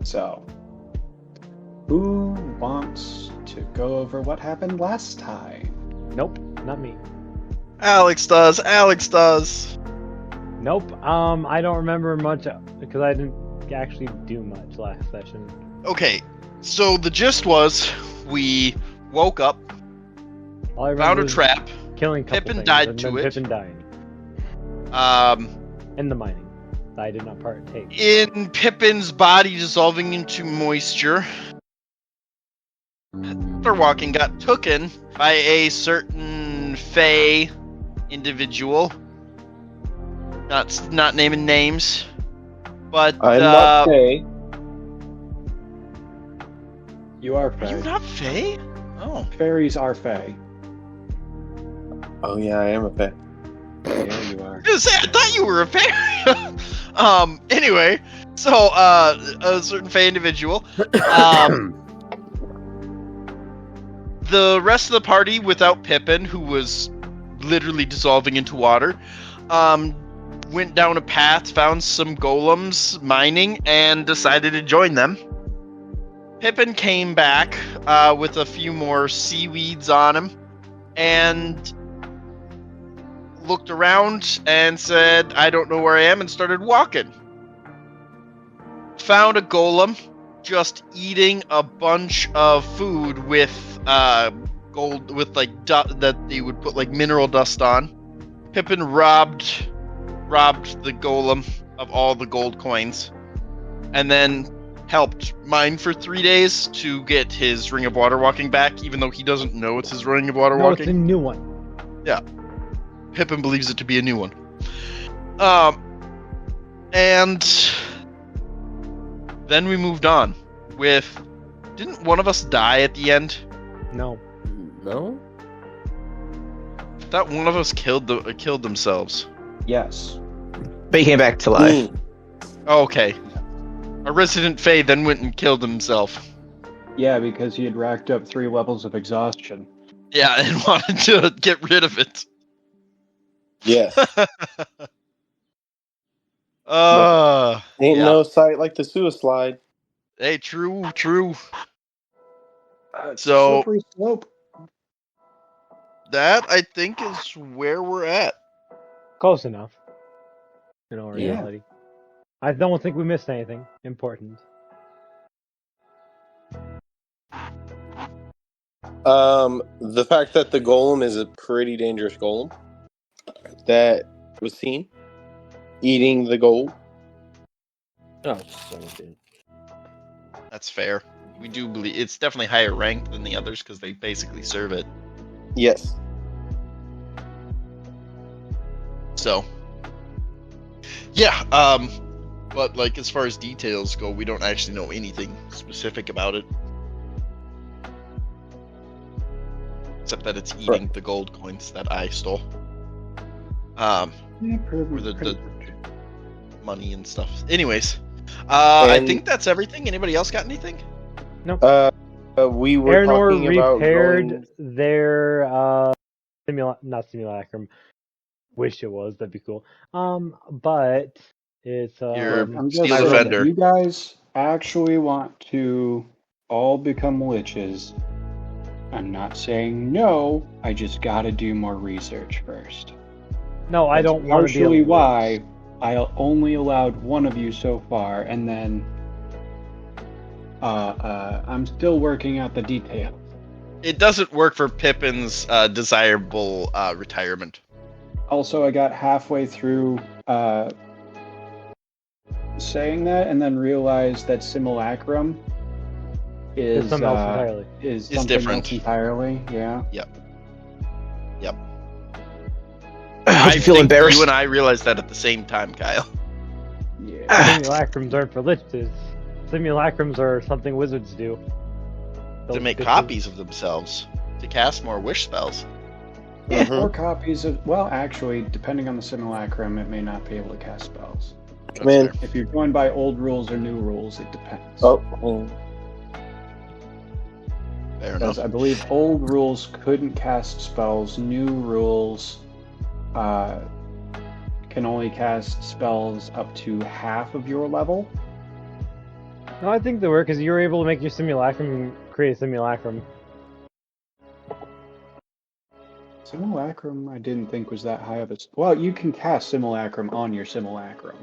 So, who wants to go over what happened last time? Nope, not me. Alex does. Nope. I don't remember much because I didn't actually do much last session. Okay, so the gist was we woke up, All I remember found a was trap. killing a couple Pippin things, died and to then it. Pippin dying. In the mining. I did not partake. In Pippin's body dissolving into moisture, after walking got taken by a certain Fey individual. Not naming names, but I'm not Fey. You are Are Fae. you not Fey? Oh, Fairies are Fae. Oh yeah, I am a Fey. Yeah, you are. I was gonna say, I thought you were a fairy. Anyway, so a certain Fey individual. The rest of the party, without Pippin, who was literally dissolving into water, went down a path, found some golems mining, and decided to join them. Pippin came back with a few more seaweeds on him, and looked around and said, I don't know where I am, and started walking. Found a golem just eating a bunch of food with gold, with like that they would put like mineral dust on. Pippin robbed the golem of all the gold coins, and then helped mine for 3 days to get his Ring of Water Walking back, even though he doesn't know it's his Ring of Water No, Walking. it's a new one. Yeah. Pippin believes it to be a new one. And then we moved on with... Didn't one of us die at the end? No. No? I thought one of us killed themselves. Yes. But he came back to life. Oh, okay. A resident Fae then went and killed himself. Yeah, because he had racked up 3 levels of exhaustion. Yeah, and wanted to get rid of it. Yes. Yeah. Ain't no sight like the suicide. Hey, true. It's So- a slippery slope. That, I think, is where we're at. Close enough. In all Yeah. reality. I don't think we missed anything important. The fact that the golem is a pretty dangerous golem that was seen eating the gold. Oh, son of a bitch. That's fair. We do believe it's definitely higher ranked than the others because they basically serve it. Yes. So, yeah. But like as far as details go, we don't actually know anything specific about it, except that it's eating the gold coins that I stole. Yeah, Or the money and stuff. Anyways, I think that's everything. Anybody else got anything? We were Araynore talking about repaired going... their not simulacrum. Wish it was, that'd be cool. But it's Your I'm just Steel saying, Defender. if you guys actually want to all become liches, I'm not saying no, I just gotta do more research first. no, I don't want to be Partially why I only allowed one of you so far, and then I'm still working out the details. It doesn't work for Pippin's desirable retirement. Also, I got halfway through saying that, and then realized that simulacrum is It's something else entirely. is It's something different. else entirely. Yeah. I feel think embarrassed. You and I realized that at the same time, Kyle. Yeah. Simulacrums aren't for liches. Simulacrums are something wizards do. To Those make bitches. copies of themselves, to cast more wish spells. Mhm. Or copies of. Well, actually, depending on the simulacrum, it may not be able to cast spells. That's Come in. fair. If you're going by old rules or new rules, it depends. Oh, Fair Because enough. I believe old rules couldn't cast spells. New rules can only cast spells up to half of your level. No, I think they were, because you were able to make your simulacrum and create a simulacrum. Simulacrum, I didn't think was that high of a... Well, you can cast Simulacrum on your Simulacrum.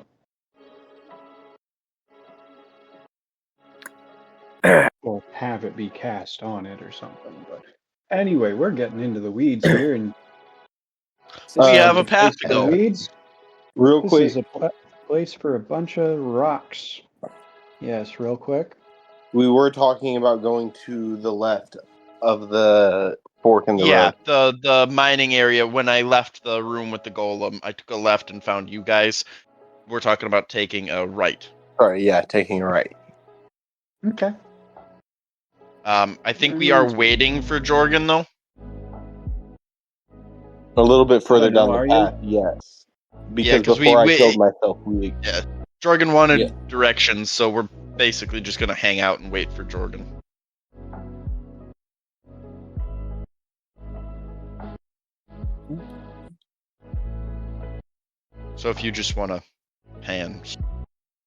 Or have it be cast on it or something. But anyway, we're getting into the weeds here, and We have a Um, path to the go. weeds. Real This quick, is a place for a bunch of rocks. Yes, real quick. we were talking about going to the left of the fork in the Yeah, road. the mining area. When I left the room with the golem, I took a left and found you guys. We're talking about taking a right. Sorry, yeah, taking a right. Okay. I think we are waiting for Jorgan, though. A little bit further no, down are the you? path, yes. Yeah, Because 'cause before I we- killed myself, we... Jorgan wanted Yeah. directions, so we're basically just going to hang out and wait for Jorgan. So if you just want to pan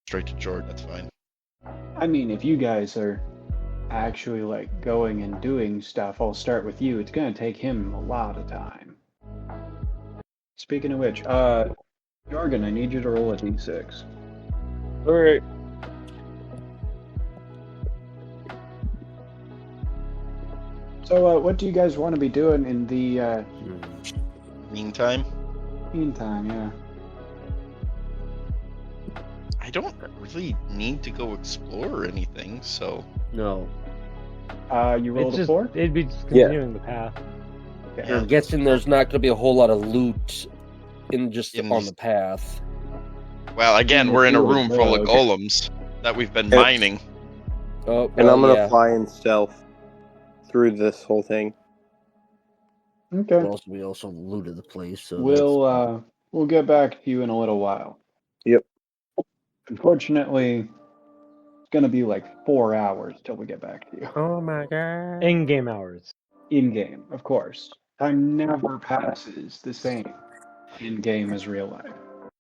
straight to Jordan, that's fine. I mean, if you guys are actually like going and doing stuff, I'll start with you. It's gonna take him a lot of time. Speaking of which, Jorgan, I need you to roll a d6. Alright. So, what do you guys want to be doing in the Meantime, meantime? Yeah. I don't really need to go explore or anything, so... No. You rolled It's a just, 4? it'd be just continuing the path. Okay. I'm guessing there's not going to be a whole lot of loot on these- the path. Well, again, we're in a room full of Okay. golems that we've been mining. Oh, And I'm well, gonna yeah. fly in stealth through this whole thing. Okay. We also looted the place, so We'll get back to you in a little while. Yep. Unfortunately, it's gonna be like 4 hours till we get back to you. Oh my god. In-game hours. In game, of course. Time never passes the same in game as real life.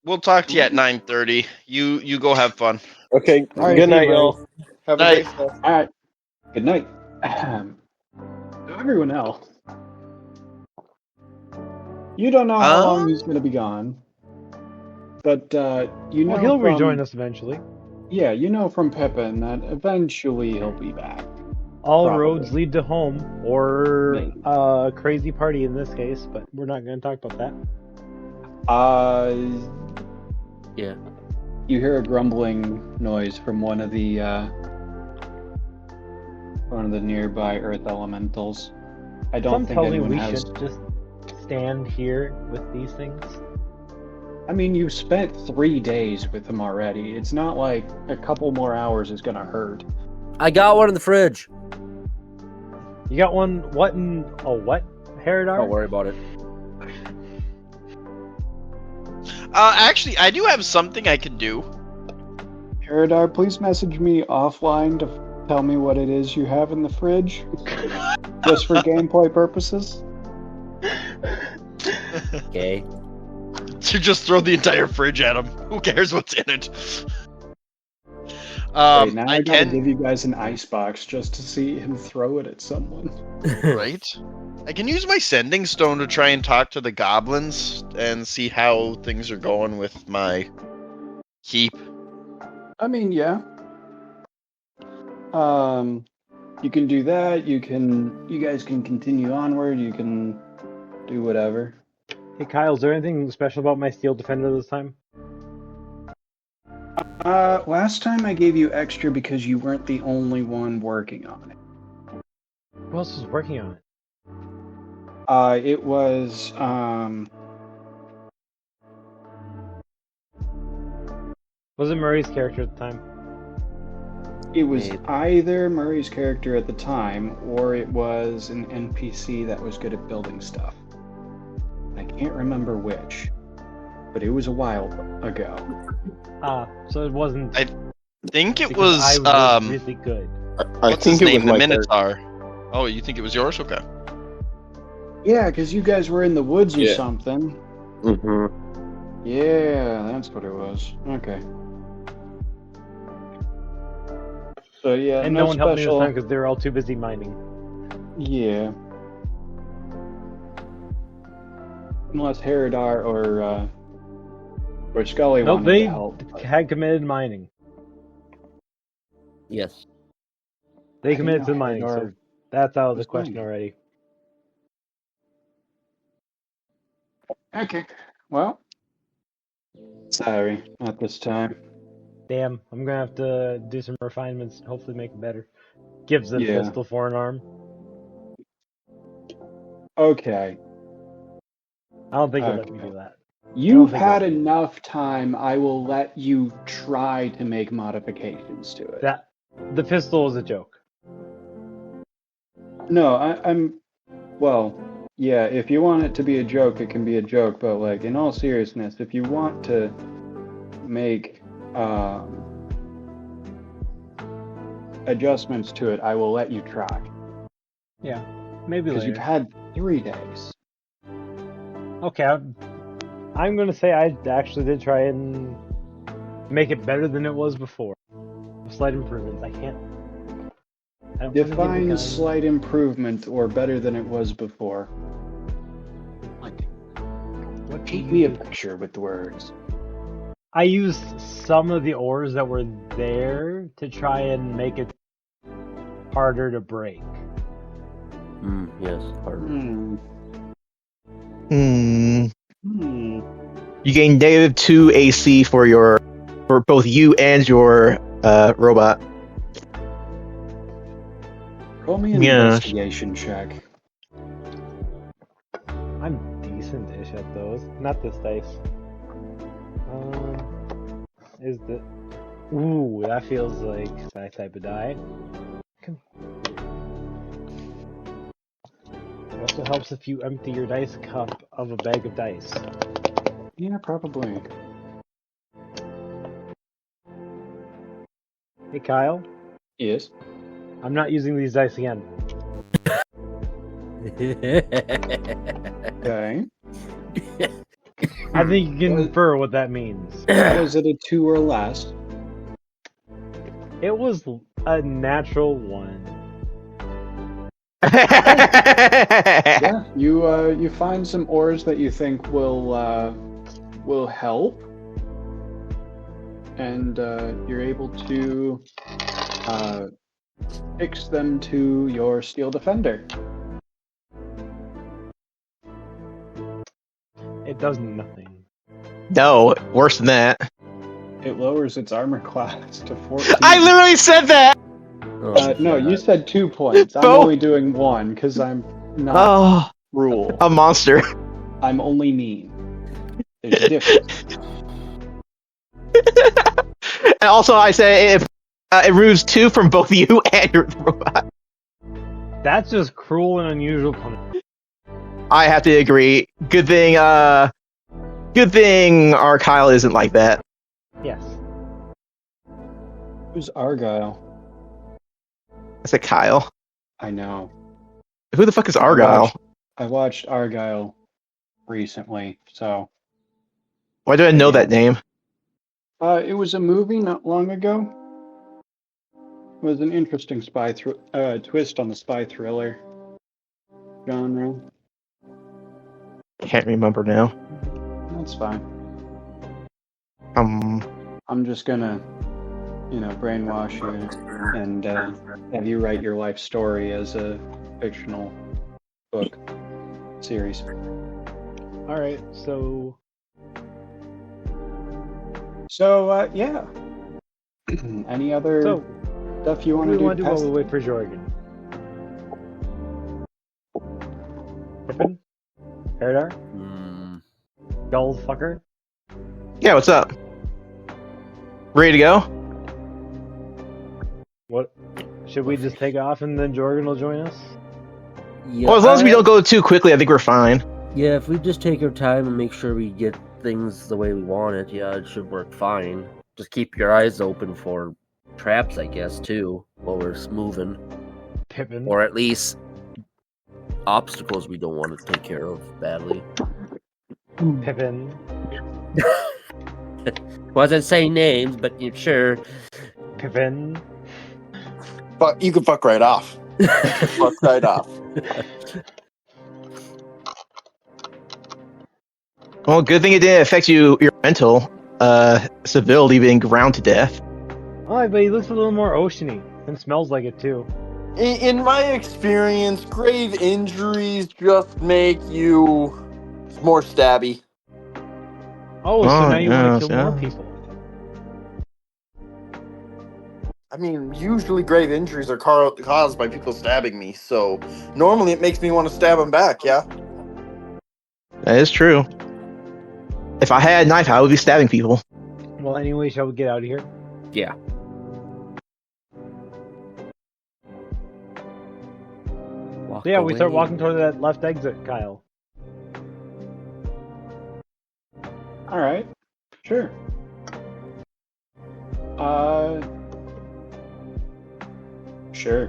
We'll talk to you at 9:30. You go have fun. Okay, All right, good night, see you, y'all. Have a Night. great stuff. All right. Good night. So everyone else, you don't know how long he's going to be gone, but you know Well, he'll from, rejoin us eventually. Yeah, you know from Pippin that eventually he'll be back. All Probably. roads lead to home, or Maybe. a crazy party in this case, but we're not going to talk about that. Yeah. You hear a grumbling noise from one of the nearby earth elementals. I don't Some think tells me anyone we has. should just stand here with these things. I mean, you've spent 3 days with him already. It's not like a couple more hours is gonna hurt. I got one in the fridge. You got one, what in a what, Haredar? Don't worry about it. Actually, I do have something I could do. Haredar, please message me offline to tell me what it is you have in the fridge, just for gameplay purposes. Okay. To just throw the entire fridge at him. Who cares what's in it? Wait, now I I gotta can, give you guys an icebox just to see him throw it at someone. right? I can use my sending stone to try and talk to the goblins and see how things are going with my keep. I mean, yeah. You can do that. You guys can continue onward. You can do whatever. Hey Kyle, is there anything special about my steel defender this time? Last time I gave you extra because you weren't the only one working on it. Who else was working on it? It was, Was it Murray's character at the time? it was Maybe. either Murray's character at the time, or it was an NPC that was good at building stuff. I can't remember which, but it was a while ago. So it wasn't. I think it because was, I was really good. I what's think his it name? was The my Minotaur. Oh, you think it was yours? Okay. Yeah, because you guys were in the woods or Yeah. something. Mm-hmm. Yeah, that's what it was. Okay. So yeah, And no one helped me this time because they were all too busy mining. Yeah. Unless Haredar or Scully No, wanted they to help. had committed mining. Yes. They I didn't committed know to mining, so Haredar that's out of the was question mining. already. Okay. Well, sorry, not this time. Damn, I'm gonna have to do some refinements and hopefully make it better. Gives it a Yeah. pistol for an arm. Okay. I don't think you'll let me do that. You've think had I'll do it. enough time. I will let you try to make modifications to it. The pistol is a joke. No, I'm. Well, yeah. If you want it to be a joke, it can be a joke. But like, in all seriousness, if you want to make adjustments to it, I will let you try. Yeah, maybe Because later. you've had 3 days. Okay, I'm gonna say I actually did try and make it better than it was before. Slight improvements. I don't wanna give the Define guy- slight improvement or better than it was before. Like, What do paint you me a do? picture with words. I used some of the ores that were there to try and make it harder to break. Yes. Harder. You gain -2 AC for both you and your robot. Roll me an Yeah. investigation check. I'm decent-ish at those. Not this dice. Is the... Ooh, that feels like that type of die. Come It also helps if you empty your dice cup of a bag of dice. Yeah, probably. Hey, Kyle. Yes. I'm not using these dice again. Okay. I think you can infer what that means. Was it a 2 or less? It was a natural 1. Yeah. You find some ores that you think will help, and you're able to fix them to your steel defender. It does nothing. No, worse than that. It lowers its armor class to 14. I literally said that. No, you said 2 points. I'm Both. only doing 1 because I'm not Oh, cruel. a monster. I'm only mean. There's a difference. And also, I said if it removes 2 from both you and your robot. That's just cruel and unusual punishment. I have to agree. Good thing our Kyle isn't like that. Yes. Who's Argyle? I said Kyle. I know. Who the fuck is Argyle? I watched Argyle recently, so. Why do I know that name? It was a movie not long ago. It was an interesting twist on the spy thriller genre. Can't remember now. That's fine. Um, I'm just gonna, brainwash you and have you write your life story as a fictional book series. Alright, so... So, yeah. Any other stuff you want to do? What do we want to do while we wait for Jorgan? Pippin? Haredar? Dull fucker? yeah, what's up? Ready to go? What? Should we just take off and then Jorgan will join us? Yeah, Well, as long as we don't go too quickly, I think we're fine. Yeah, if we just take our time and make sure we get things the way we want it, yeah, it should work fine. Just keep your eyes open for traps, I guess, too, while we're moving. Pippin? Or at least obstacles we don't want to take care of badly. Pippin? Wasn't saying names, but sure. Pippin? But you can fuck right off. Fuck right off. Well, good thing it didn't affect your mental civility being ground to death. Oh, but he looks a little more oceany and smells like it too. In my experience, grave injuries just make you more stabby. Oh, so Oh, now you want yes, to kill more yeah. people? I mean, usually grave injuries are caused by people stabbing me, so normally it makes me want to stab them back, yeah? That is true. If I had a knife, I would be stabbing people. Well, anyway, shall we get out of here? Yeah. Walk So yeah, we start away. walking toward that left exit, Kyle. All right, sure. Sure.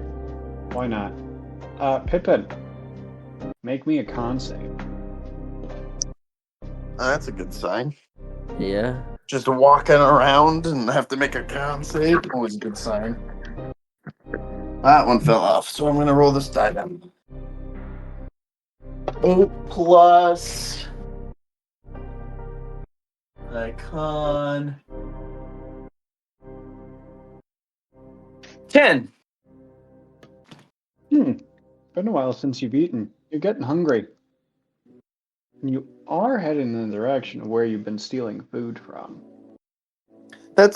Why not? Pippin, make me a con save. That's a good sign. Yeah. Just walking around and have to make a con save, always a good sign. That one fell off, so I'm going to roll this die down. 8 plus... my con... 10. Been a while since you've eaten. You're getting hungry. You are heading in the direction of where you've been stealing food from. That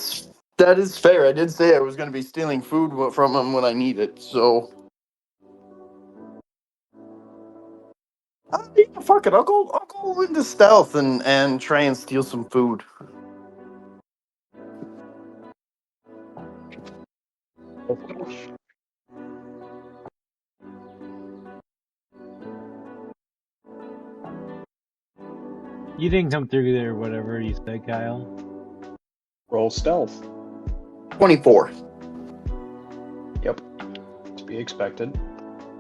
is fair. I did say I was going to be stealing food from him when I need it, so... yeah, fuck it. I'll go into stealth and try and steal some food. You didn't come through there, whatever you said, Kyle. Roll stealth. 24. Yep. To be expected.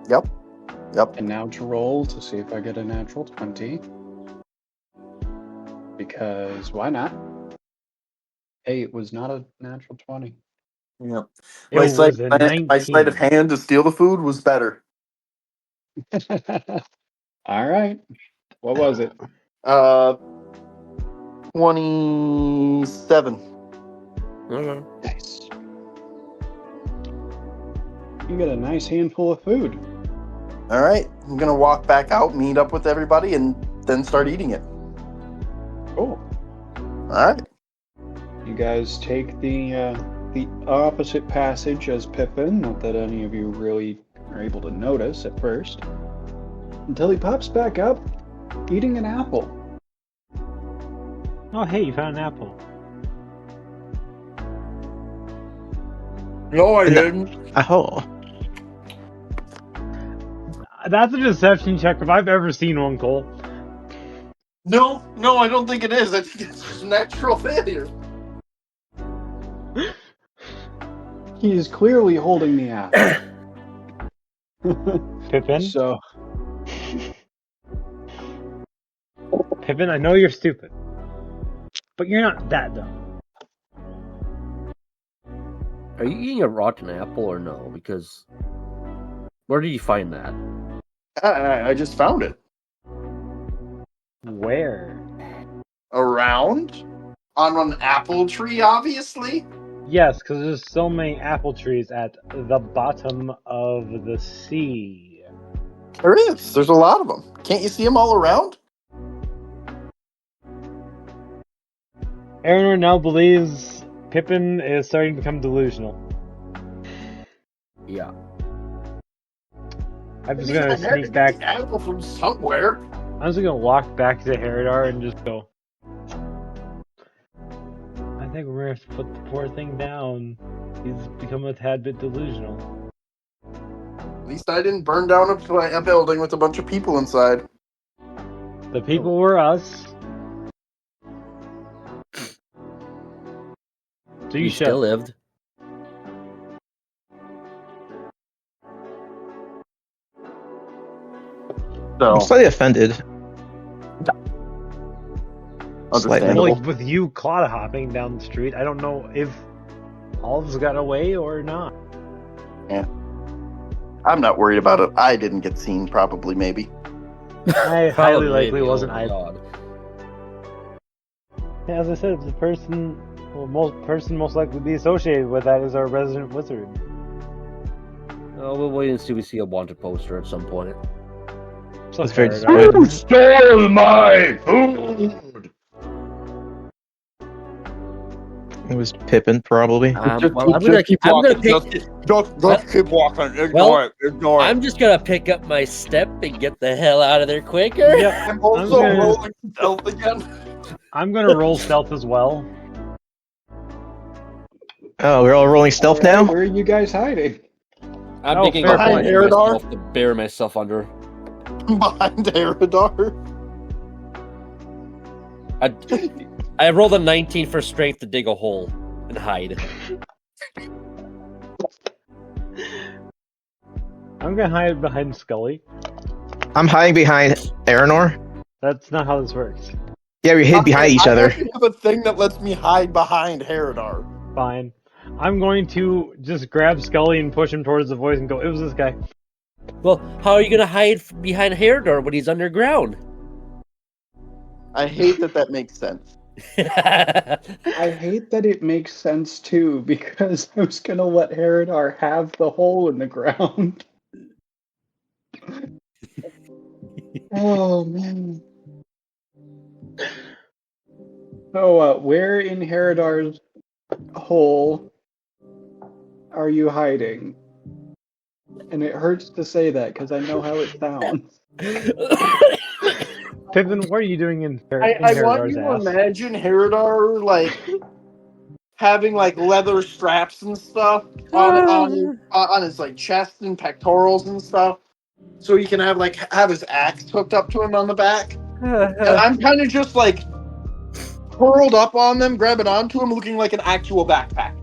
Yep. And now to roll to see if I get a natural 20. Because why not? Hey, it was not a natural 20. Yep. It My was sleight a of 19. hand to steal the food was better. All right. What was it? 27. Okay. Nice. You get a nice handful of food. All right. I'm going to walk back out, meet up with everybody, and then start eating it. Cool. All right. You guys take the opposite passage as Pippin, not that any of you really are able to notice at first, until he pops back up eating an apple. Oh, hey, you found an apple. No, I didn't. Oh. That's a deception check if I've ever seen one, Cole. No, I don't think it is. I think it's just natural failure. He is clearly holding the apple. Pippin? So, Pippin, I know you're stupid. But you're not that dumb. Are you eating a rotten apple or no? Because where did you find that? I just found it. Where? Around? On an apple tree, obviously? Yes, because there's so many apple trees at the bottom of the sea. There is. There's a lot of them. Can't you see them all around? Araynore now believes Pippin is starting to become delusional. Yeah. I'm just gonna sneak back. Apple from somewhere. I'm just gonna walk back to Haredar and just go. I think we're gonna have to put the poor thing down. He's become a tad bit delusional. At least I didn't burn down a building with a bunch of people inside. The people were us. So You still lived. So, I'm slightly offended. understandable. Like with you clod hopping down the street, I don't know if Olive's got away or not. I'm not worried about it. I didn't get seen, probably, maybe. I highly likely wasn't oh my either. God. As I said, the person most likely to be associated with that is our resident wizard. Oh, we'll wait and see. We see a wanted poster at some point. So That's very Haredar. disappointing. Stole my food! It was Pippin, probably. Well, I'm gonna pick. Just keep walking. Ignore Well, it. Ignore it. I'm just gonna pick up my step and get the hell out of there quicker. Yep. I'm also gonna- rolling stealth again. I'm gonna roll stealth as well. Oh, we're all rolling stealth All right, now? where are you guys hiding? I'm Oh, picking fair up point. myself to bury myself under. Behind Haredar. I rolled a 19 for strength to dig a hole and hide. I'm gonna hide behind Scully. I'm hiding behind Araynore. That's not how this works. Yeah, we hid behind each I other. actually have a thing that lets me hide behind Haredar. Fine. I'm going to just grab Scully and push him towards the voice and go, it was this guy. Well, how are you gonna hide behind Haredar when he's underground? I hate that makes sense. I hate that it makes sense too, because I was gonna let Haredar have the hole in the ground. Oh man. So, where in Haredar's hole are you hiding? And it hurts to say that because I know how it sounds. Pippin, what are you doing in I want Haredar's you to ass? imagine Haredar, like, having, like, leather straps and stuff on his, like, chest and pectorals and stuff. So he can have his axe hooked up to him on the back. And I'm kind of just, like, curled up on them, grabbing onto him, looking like an actual backpack.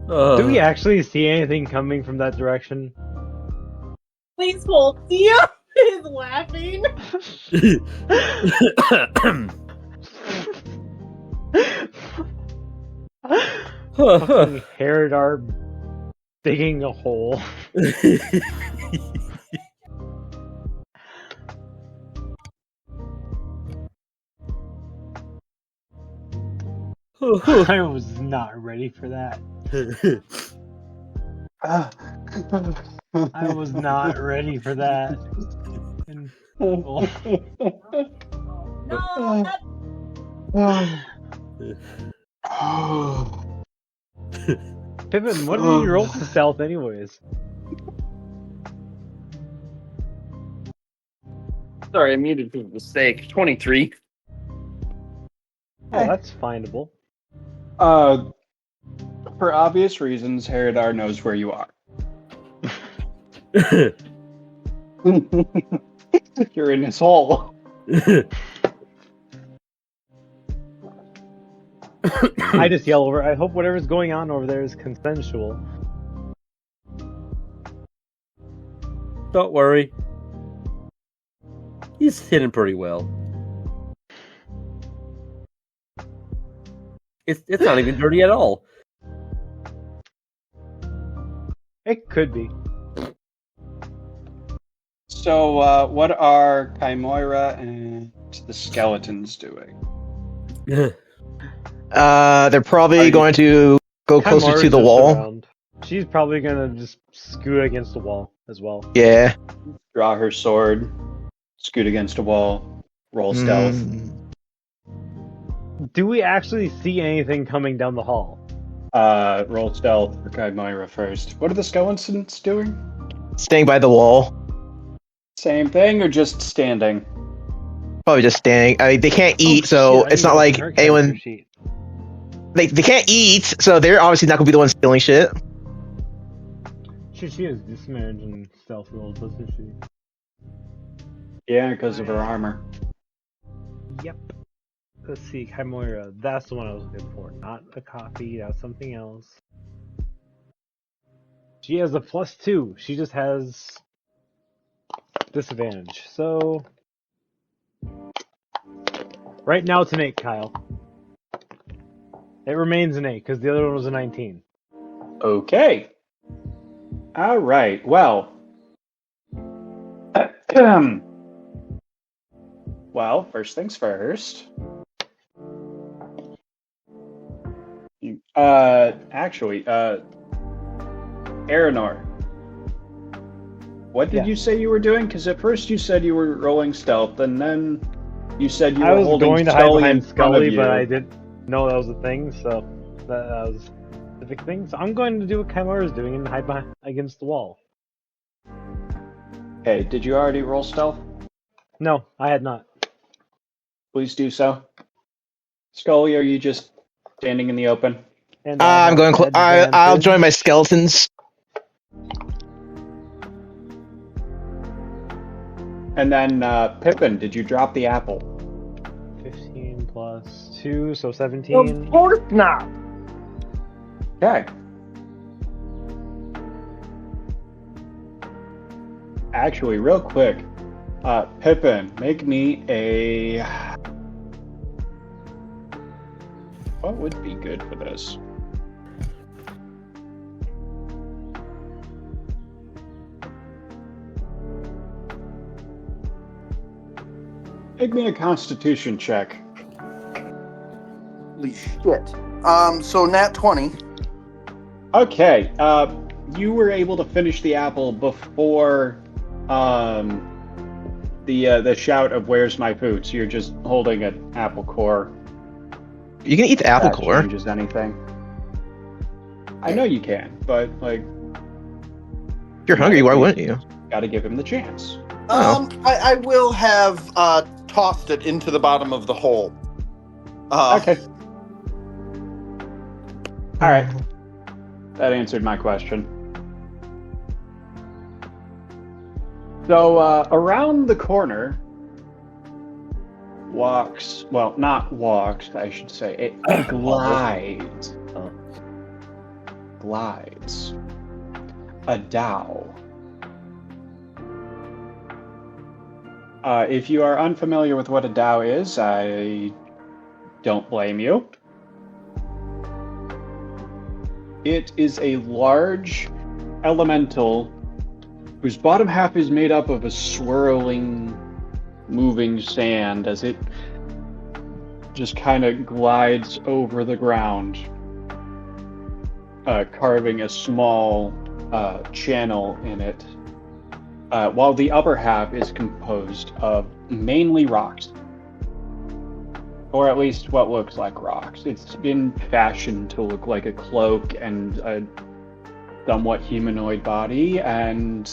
Do we actually see anything coming from that direction? Please hold. Theo is laughing. Fucking Haredar digging a hole. I was not ready for that. I was not ready for that. And, well, No, Pippin, what did you roll for stealth anyways? Sorry, I muted for mistake. 23. Oh, that's findable. For obvious reasons, Haredar knows where you are. You're in his hole. I just yell over, I hope whatever's going on over there is consensual. Don't worry. He's hidden pretty well. It's not even dirty at all. It could be. So, what are Chimera and the skeletons doing? They're probably going to go closer Chimera's to the just wall. around. She's probably gonna just scoot against the wall as well. Yeah. Draw her sword, scoot against a wall, roll stealth. Do we actually see anything coming down the hall? Roll stealth for Chimera first. What are the skeletons doing? Staying by the wall. Same thing or just standing? Probably just standing. I mean, they can't eat, so it's not like anyone. They can't eat, so they're obviously not gonna be the ones stealing shit. She has disadvantage and stealth rolls, doesn't she? Yeah, because of her armor. Yep. Let's see, Chimera. That's the one I was looking for. Not a copy, that's something else. She has a +2. She just has disadvantage. So Right now it's an 8, Kyle. It remains an 8 because the other one was a 19. Okay. All right. Well. Well, first things first. Actually, Araynore. What did you say you were doing? Because at first you said you were rolling stealth, and then you said you I were was holding going to hide Scully in behind front of Scully, you. but I didn't know that was a thing, so that was a specific thing. So I'm going to do what Chimera's doing and hide behind against the wall. Hey, did you already roll stealth? No, I had not. Please do so. Scully, are you just standing in the open? And I I'm have going. I'll join my skeletons. And then, Pippin, did you drop the apple? 15 plus 2, so 17. Of course not. Okay. Actually, real quick, Pippin, make me a... What would be good for this? Make me a Constitution check. Holy shit. So nat 20. Okay, you were able to finish the apple before the shout of "Where's my food?" So you're just holding an apple core. You can eat the apple That core. changes anything. I know you can, but like, If you're hungry, why wouldn't you? gotta give him the chance. I will have tossed it into the bottom of the hole. Okay. All right. That answered my question. So around the corner walks, well, not walks, I should say, it glides. Glides. A Dao. If you are unfamiliar with what a Dao is, I don't blame you. It is a large elemental whose bottom half is made up of a swirling, moving sand as it just kind of glides over the ground, carving a small channel in it, while the upper half is composed of mainly rocks. Or at least what looks like rocks. It's been fashioned to look like a cloak and a somewhat humanoid body, and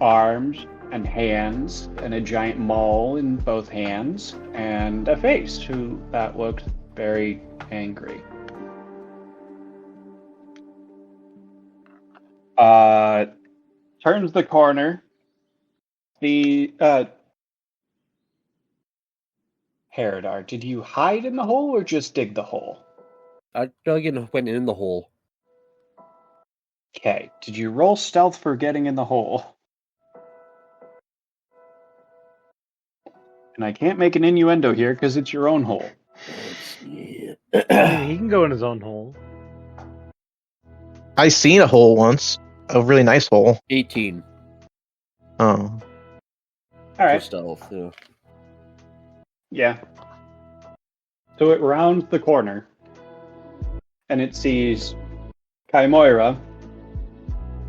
arms and hands, and a giant maul in both hands, and a face that looks very angry. Turns the corner. The Haredar, did you hide in the hole or just dig the hole? I dug and went in the hole. Okay, did you roll stealth for getting in the hole? And I can't make an innuendo here because it's your own hole. I mean, he can go in his own hole. I seen a hole once. A really nice hole. 18. Oh. Alright. Stealth, yeah. Yeah. So it rounds the corner, and it sees Chimera.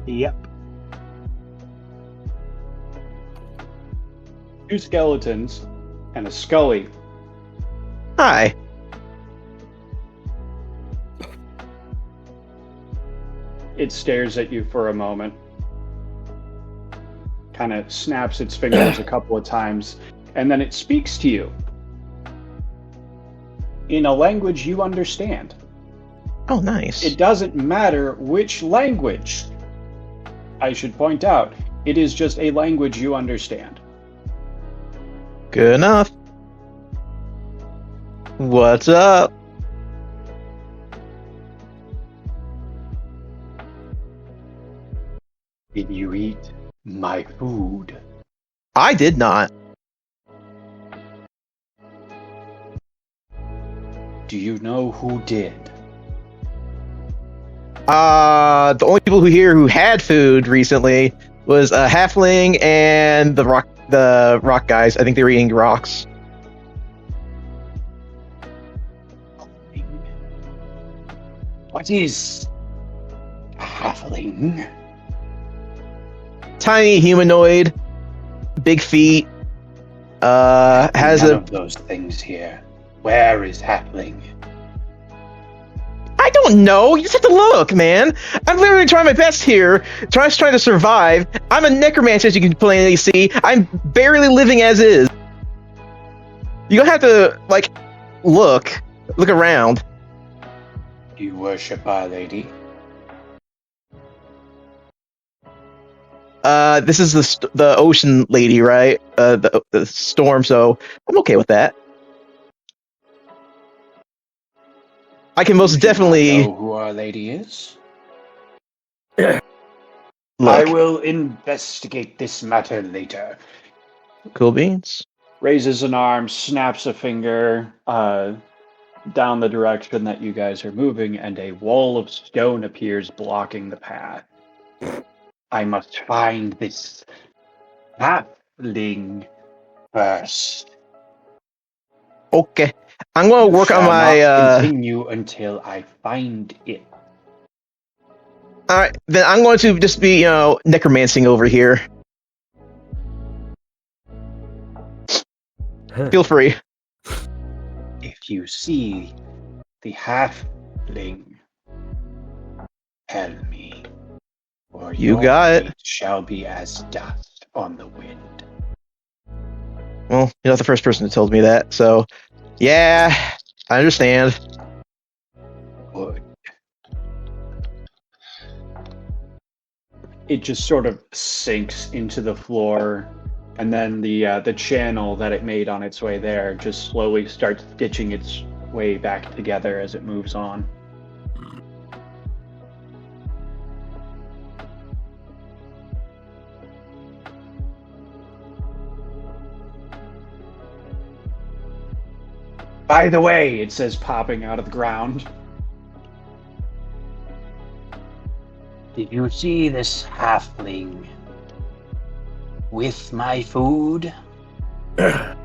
Yep. Two skeletons, and a Scully. Hi. It stares at you for a moment, kind of snaps its fingers a couple of times, and then it speaks to you in a language you understand. Oh, nice. It doesn't matter which language. I should point out, it is just a language you understand. Good enough. What's up? Did you eat my food? I did not. Do you know who did? The only people who had food recently was a halfling and the rock guys. I think they were eating rocks. What is a halfling? Tiny humanoid, big feet. Has none of those things here. Where is halfling? I don't know. You just have to look, man. I'm literally trying my best here, trying to survive. I'm a necromancer, as you can plainly see. I'm barely living as is. You don't have to look around. Do you worship Our Lady? This is the ocean lady, right? The storm. So I'm okay with that. I can most definitely know who Our Lady is. Look. I will investigate this matter later. Cool beans. Raises an arm, snaps a finger down the direction that you guys are moving, and a wall of stone appears blocking the path. I must find this halfling first. Okay. I'm going to work on my continue until I find it. All right, then I'm going to just be, necromancing over here. Feel free. If you see the halfling, tell me, or you got it. Shall be as dust on the wind. Well, you're not the first person who told me that, so yeah, I understand. Good. It just sort of sinks into the floor, and then the channel that it made on its way there just slowly starts stitching its way back together as it moves on. By the way, it says, popping out of the ground. Did you see this halfling with my food? It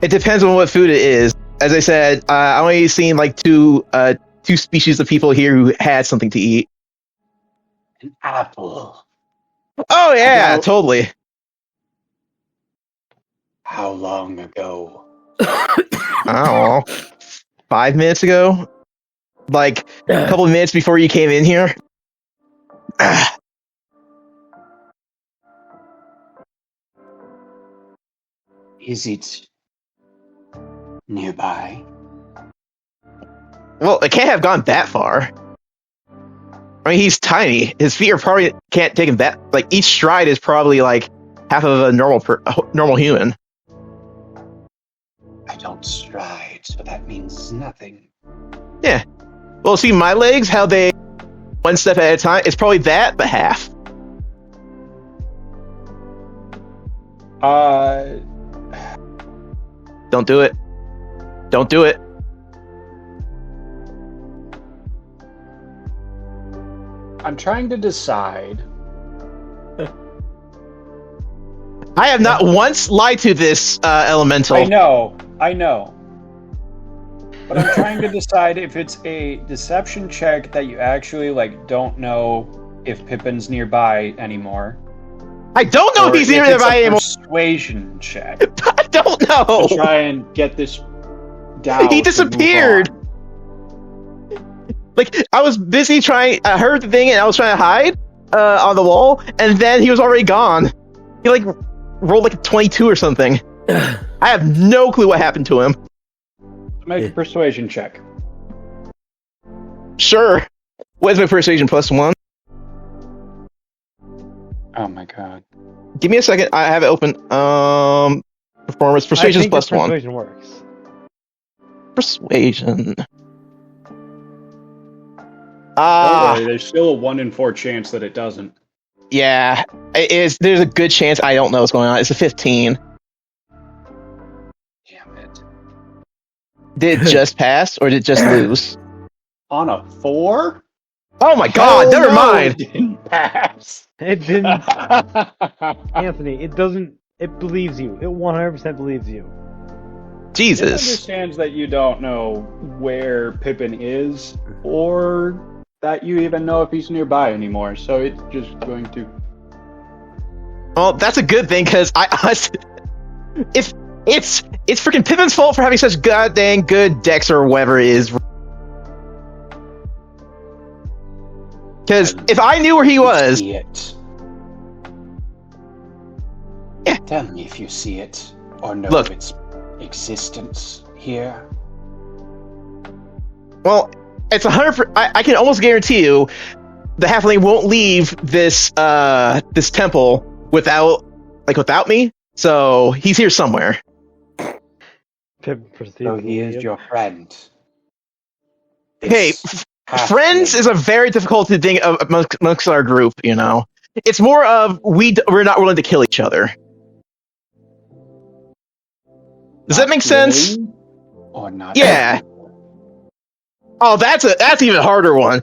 depends on what food it is. As I said, I only seen two species of people here who had something to eat. An apple. Oh yeah, totally. How long ago? I don't know. 5 minutes ago? A couple of minutes before you came in here? Is it nearby? Well, it can't have gone that far. I mean, he's tiny. His feet are probably can't take him that. Each stride is probably half of a normal human. I don't stride, so that means nothing. Yeah. Well, see my legs, how they one step at a time. It's probably that, but half. Don't do it. Don't do it. I'm trying to decide. I have not once lied to this elemental. I know. But I'm trying to decide if it's a deception check that you actually don't know if Pippin's nearby anymore. I don't know if he's nearby anymore. Persuasion check. I don't know. To try and get this down. He disappeared. I was busy trying. I heard the thing and I was trying to hide on the wall, and then he was already gone. He rolled a 22 or something. I have no clue what happened to him. Make a persuasion check. Sure. What is my persuasion +1? Oh my god. Give me a second. I have it open. Performance. Persuasion is +1. Persuasion works. Persuasion. There's still a 1 in 4 chance that it doesn't. Yeah, it is. There's a good chance I don't know what's going on. It's a 15. Damn it. Did it just pass or did it just lose? On a 4? Oh my god, Hell never no, mind. It didn't pass. It didn't. Anthony, it doesn't. It believes you. It 100% believes you. It Jesus. understands that you don't know where Pippin is, or that you even know if he's nearby anymore. So it's just going to. Well, that's a good thing because if it's freaking Pippin's fault for having such goddamn good dex or whatever it is. Because if I knew where he was, See it. Yeah. Tell me if you see it or know Look. its existence here. well, it's 100%. I can almost guarantee you, the halfling won't leave this this temple without me. So he's here somewhere. Pip proceeds. So to he is leave. your friend. Hey, friends is a very difficult thing amongst our group. You know, it's more of we're not willing to kill each other. Does that make sense? Or not? Yeah. Oh, that's even harder one.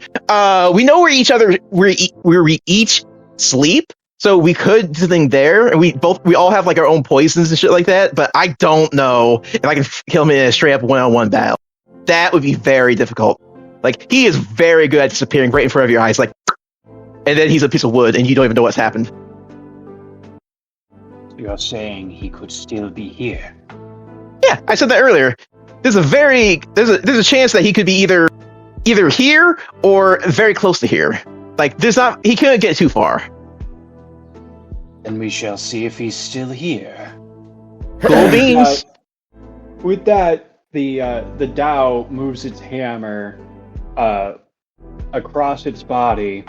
We know where we each sleep, so we could do something there, and we all have like our own poisons and shit like that. But I don't know if I can kill him in a straight up 1-on-1 battle. That would be very difficult. Like he is very good at disappearing right in front of your eyes, like, and then he's a piece of wood, and you don't even know what's happened. You're saying he could still be here? Yeah, I said that earlier. There's a chance that he could be either here or very close to here. Like he couldn't get too far. And we shall see if he's still here. Cool beans. With that, the Dao moves its hammer across its body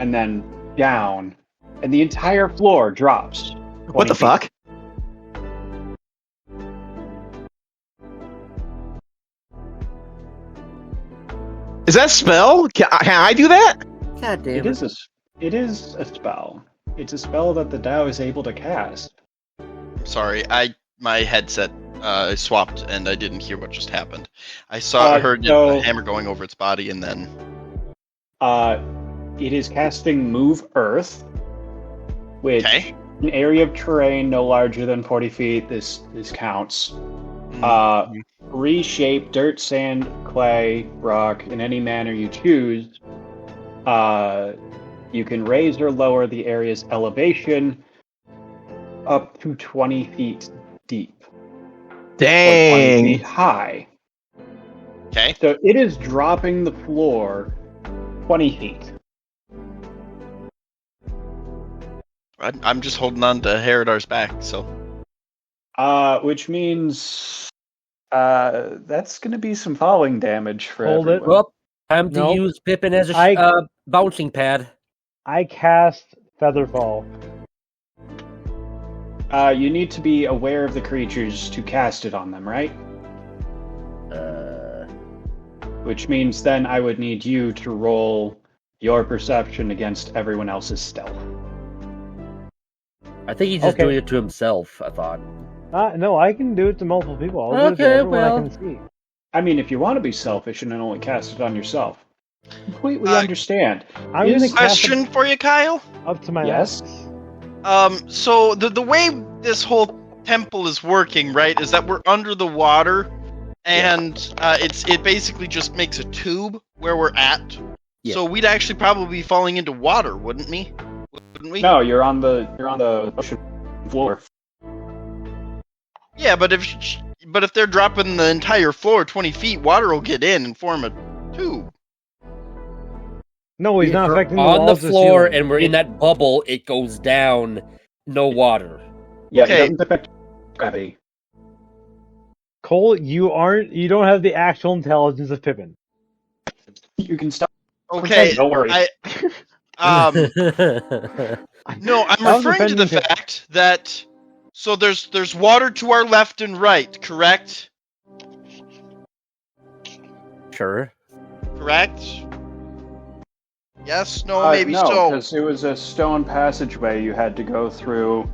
and then down, and the entire floor drops. What the 20 feet. fuck? Is that a spell? Can I do that? God damn It it. is a spell. It's a spell that the Dao is able to cast. Sorry, my headset swapped and I didn't hear what just happened. I heard so- a hammer going over its body and then. It is casting Move Earth, which Okay. an area of terrain no larger than 40 feet. This counts. Mhm. Reshape dirt, sand, clay, rock in any manner you choose. You can raise or lower the area's elevation up to 20 feet deep. Or 20 feet Dang. high. Okay. So it is dropping the floor 20 feet. I'm just holding on to Haredar's back, so. Which means that's going to be some falling damage for Hold it. everyone. Well, time to Nope. use Pippin as a bouncing pad. I cast Featherfall. You need to be aware of the creatures to cast it on them, right? Which means then I would need you to roll your perception against everyone else's stealth. I think he's just Okay. doing it to himself, I thought. No, I can do it to multiple people. I'll do it to Okay, everyone well. I can see. I mean, if you want to be selfish and only cast it on yourself, completely Uh, understand. I'm Is- going to cast it Question for you, Kyle. up to my Yes? max. So the way this whole temple is working, right, is that we're under the water, and it basically just makes a tube where we're at. Yeah. So we'd actually probably be falling into water, wouldn't we? Wouldn't we? No, you're on the ocean floor. Yeah, but if they're dropping the entire floor 20 feet, water will get in and form a tube. No, he's not If we're affecting the on the walls or floor ceiling. and we're in that bubble, it goes down, no water. Yeah, Okay. it doesn't affect gravity. Cole, you don't have the actual intelligence of Pippin. You can stop. Okay, Don't worry. No, I'm I was referring to the defending Pippin. fact that so there's water to our left and right, correct? Sure. Correct? Yes, no, maybe no, so. because it was a stone passageway you had to go through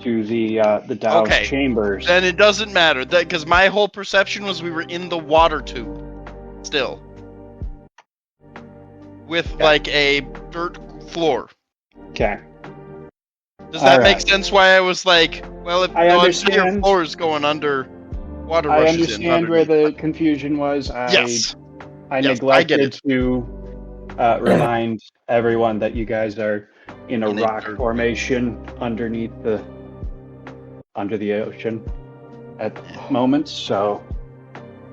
to the Dow's Okay. chambers. Then it doesn't matter, because my whole perception was we were in the water tube, still, with like a dirt floor. Okay. Does that make Alright. sense? Why I was like, well, if I no, I'm sure understand. your floor is going under, water I rushes in understand where underneath. the confusion was. Yes. I Yes, I neglected get it. to remind everyone that you guys are in a In a rock dirt- formation under the ocean at the moment. So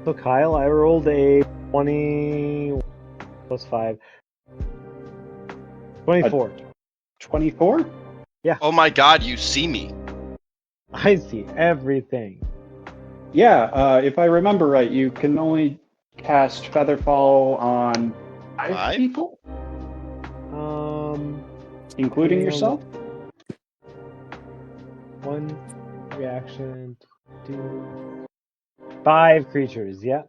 So Kyle, I rolled a 20 plus 5. 24. 24. Oh my god, you see me. I see everything. Yeah. If I remember right, you can only cast Featherfall on 5 5? people, depending including on yourself. One reaction to 5 creatures, yeah.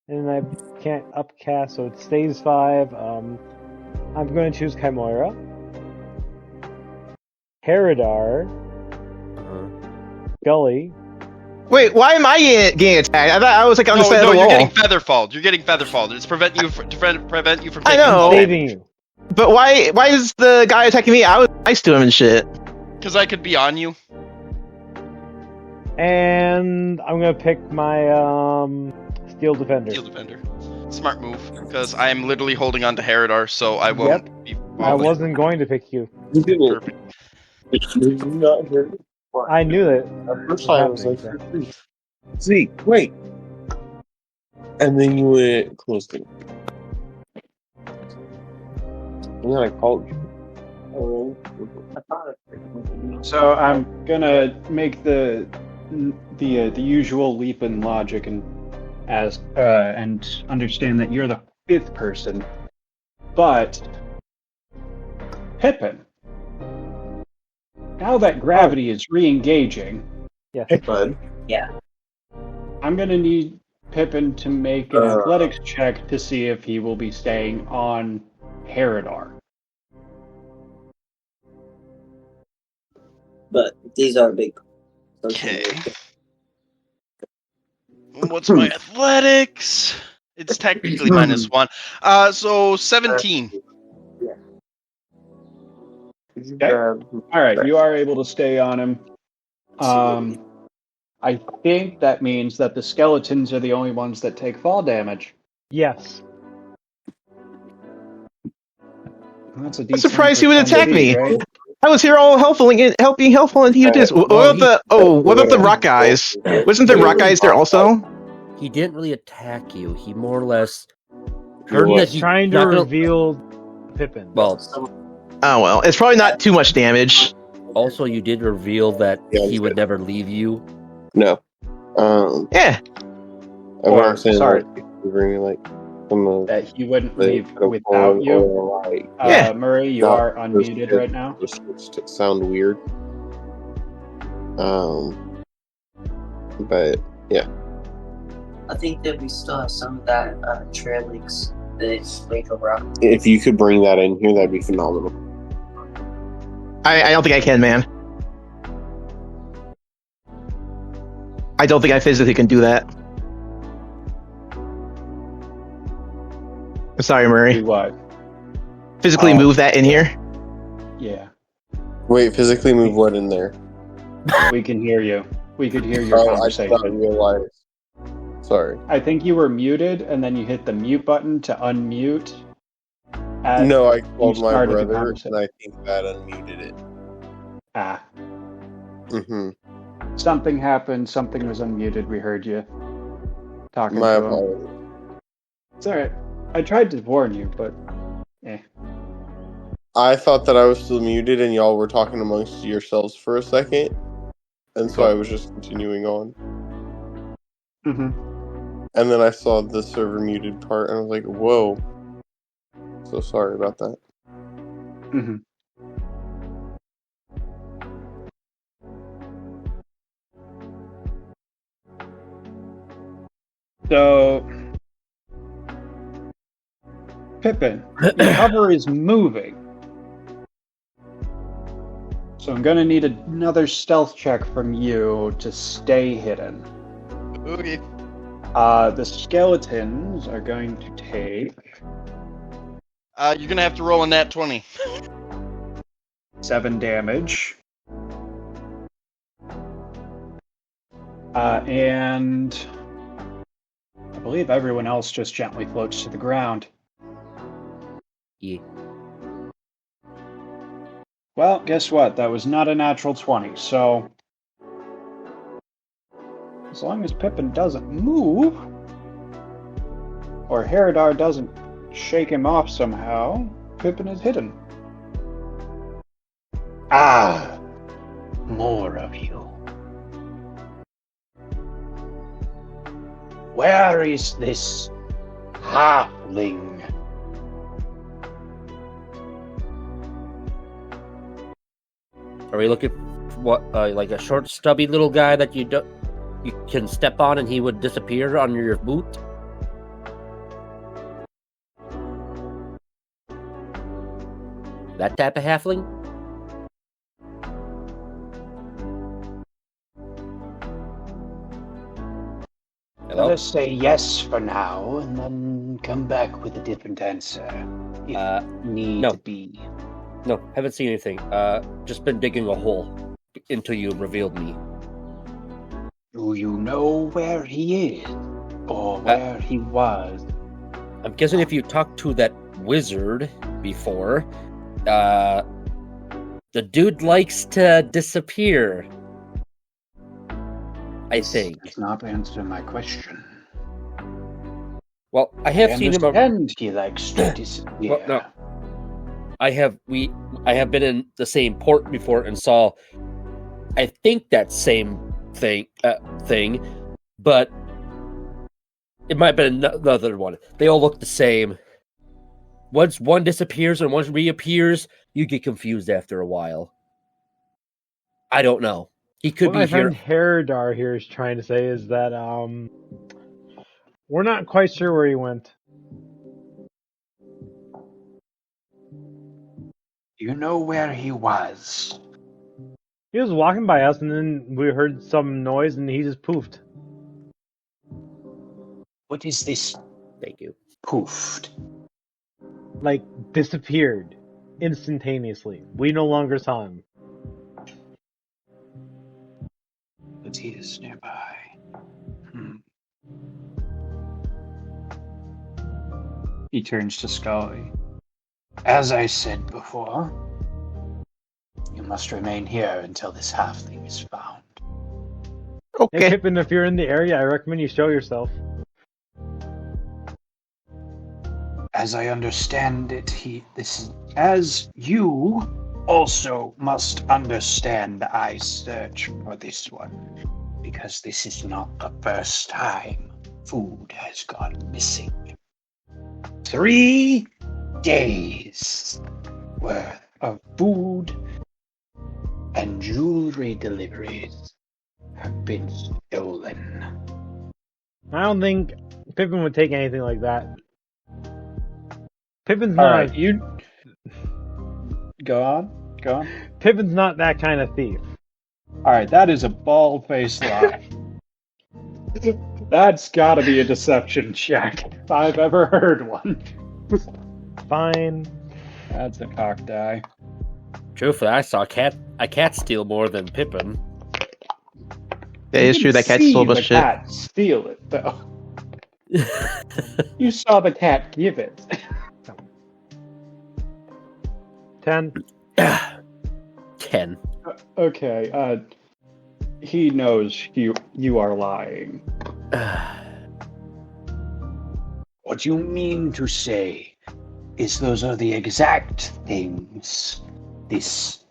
And I can't upcast, so it stays 5. I'm going to choose Chimera. Haredar. Gully. Wait, why am I getting attacked? I thought I was like on the side No, of the you're wall. getting featherfalled. You're getting featherfalled. It's to prevent you from I taking know. fall Saving damage. you. But why is the guy attacking me? I was nice to him and shit. Because I could be on you. And I'm going to pick my Steel Defender. Steel Defender. Smart move. Because I am literally holding on to Haredar, so I won't be I wasn't going to pick you. You didn't. Perfect. Did you not hear me? I knew that. At first was I was like, happening, Zeke, wait. And then you went close to me. And then I called you. Oh, I thought So I'm gonna make the usual leap in logic and understand that you're the 5th person, but Pippin. Now that gravity is re-engaging, Yes. bud. I'm gonna need Pippin to make an Uh. athletics check to see if he will be staying on Haredar. But these are big. Okay. What's my athletics? It's technically -1. So 17. Could you Okay. grab? All right, you are able to stay on him. I think that means that the skeletons are the only ones that take fall damage. Yes. That's a I'm surprised he would attack me. right? I was here all helpful and being helpful, and he did this. What about the rock guys? Wasn't there rock guys there also? He didn't really attack you. He more or less He heard was that He's you trying to not gonna- reveal Pippin. Well, Oh well, it's probably not too much damage. also you did reveal that Yeah, he would never leave you. No. Yeah, Or, sorry, like, bring me like some of that he wouldn't the leave without you. or like Yeah. Murray, you not are unmuted right now. just sound weird. But I think that we still have some of that trail links that link around. if you could bring that in here, that'd be phenomenal. I don't think I can, man. I don't think I physically can do that. I'm sorry, Do Murray. what? Physically Oh. move that in here. Yeah, Wait, physically move what in there? we can hear you. We could hear your I did conversation. not realize. Sorry. I think you were muted, and then you hit the mute button to unmute. No, I called my started the brother, conversation. and I think that unmuted it. Ah, Mm-hmm. something happened. Something was unmuted. We heard you talking My to him. apologies. It's all right. I tried to warn you, but I thought that I was still muted, and y'all were talking amongst yourselves for a second, and so I was just continuing on. And then I saw the server muted part, and I was like, "Whoa!" So sorry about that. So, Pippin, the cover is moving. So I'm gonna need another stealth check from you to stay hidden. Okay. The skeletons are going to take You're gonna have to roll a nat 20. 7 damage. And I believe everyone else just gently floats to the ground. Yeah. Well, guess what? That was not a natural 20, so as long as Pippin doesn't move, or Haredar doesn't shake him off somehow, Pippin is hidden. Ah, more of you. Where is this halfling? Are we looking for what, like a short, stubby little guy that you can step on and he would disappear on your boot? That type of halfling? Hello? Let us say yes for now, and then come back with a different answer. If need no. be. No, haven't seen anything. Just been digging a hole until you revealed me. Do you know where he is? Or where he was? I'm guessing if you talked to that wizard before, the dude likes to disappear. I think. Does not answer my question. Well, I have seen him. And he likes to disappear. Well, no. I have been in the same port before and saw, I think that same thing, but it might have been another one. They all look the same. Once one disappears and one reappears, you get confused after a while. I don't know. He could what be my here. friend Haredar here is trying to say is that we're not quite sure where he went. You know where he was? He was walking by us, and then we heard some noise, and he just poofed. What is this? Thank you. Poofed. Like, disappeared instantaneously. We no longer saw him. But he is nearby. He turns to Scully. As I said before, you must remain here until this halfling is found. Hey, Okay. Pippin, if you're in the area, I recommend you show yourself. As I understand it, as you also must understand, I search for this one, because this is not the first time food has gone missing. 3 days worth of food and jewelry deliveries have been stolen. I don't think Pippin would take anything like that. Pippin's All not. right, you go on. Pippin's not that kind of thief. All right, that is a bald-faced lie. That's got to be a deception check if I've ever heard one. Fine. That's a cock die. Truthfully, I saw a cat steal more than Pippin. That is true. That cat stole a bunch of shit. Cat steal it though. You saw the cat give it. 10. 10. Okay. He knows you are lying. What you mean to say is those are the exact things this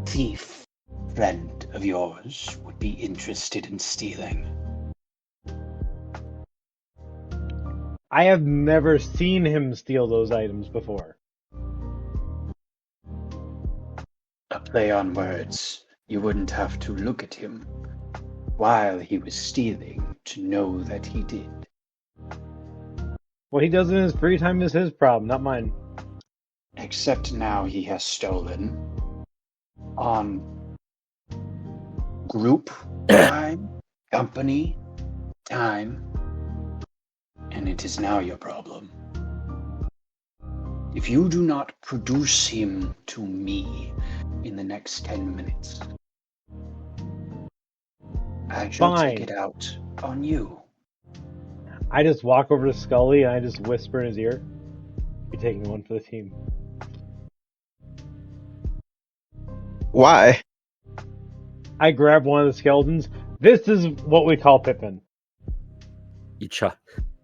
thief friend of yours would be interested in stealing. I have never seen him steal those items before. A play on words. You wouldn't have to look at him while he was stealing to know that he did. What he does in his free time is his problem, not mine. Except now he has stolen. on group time, company time, and it is now your problem. If you do not produce him to me in the next 10 minutes, I shall take Fine. it out on you. I just walk over to Scully and I just whisper in his ear, "You're taking one for the team." Why? I grab one of the skeletons. This is what we call Pippin.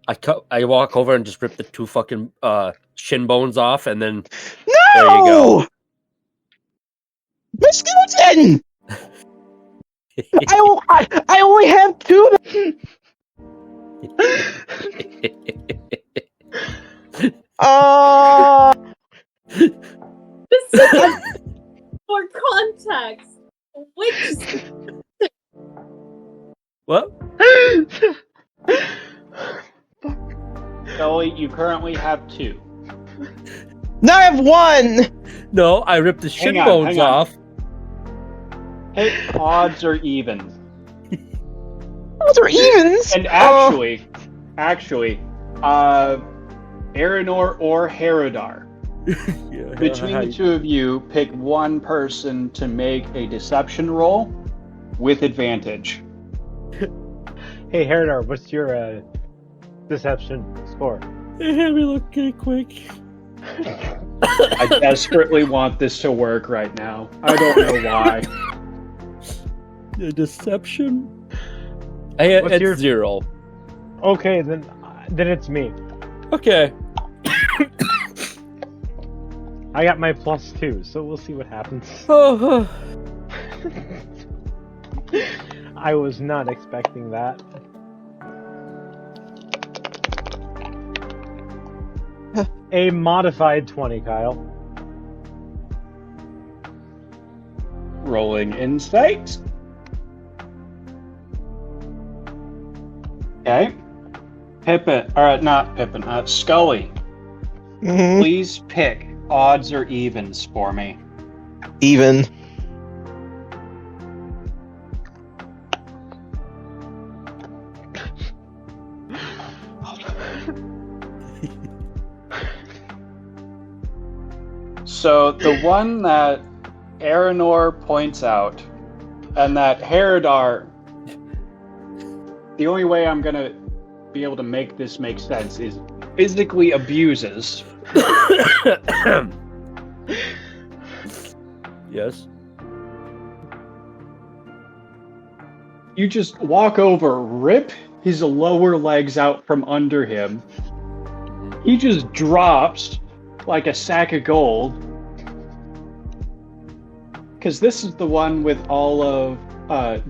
I walk over and just rip the 2 fucking shin bones off, and then No! there you go. The skeleton! I only have 2. For context, which What? Scully, you currently have 2. Now I have 1. No, I ripped the shin Hang on, bones hang on. off. Pick odds or evens. Those are evens. And actually, Araynore or Haredar. Yeah, Between the 2 of you, pick one person to make a deception roll with advantage. Hey, Haredar, what's your deception score? Let me look quick. I desperately want this to work right now. I don't know why. The deception. It's your 0. Okay, then it's me. Okay. I got my +2, so we'll see what happens. Oh, I was not expecting that. A modified 20, Kyle. Rolling insight. Okay. Pippin, or not Pippin, Scully. Mhm. Please pick odds or evens for me. Even. So the one that Araynore points out, and that Haredar, the only way I'm gonna be able to make this make sense is physically abuses. yes. You just walk over, rip his lower legs out from under him. He just drops like a sack of gold. Because this is the one with all of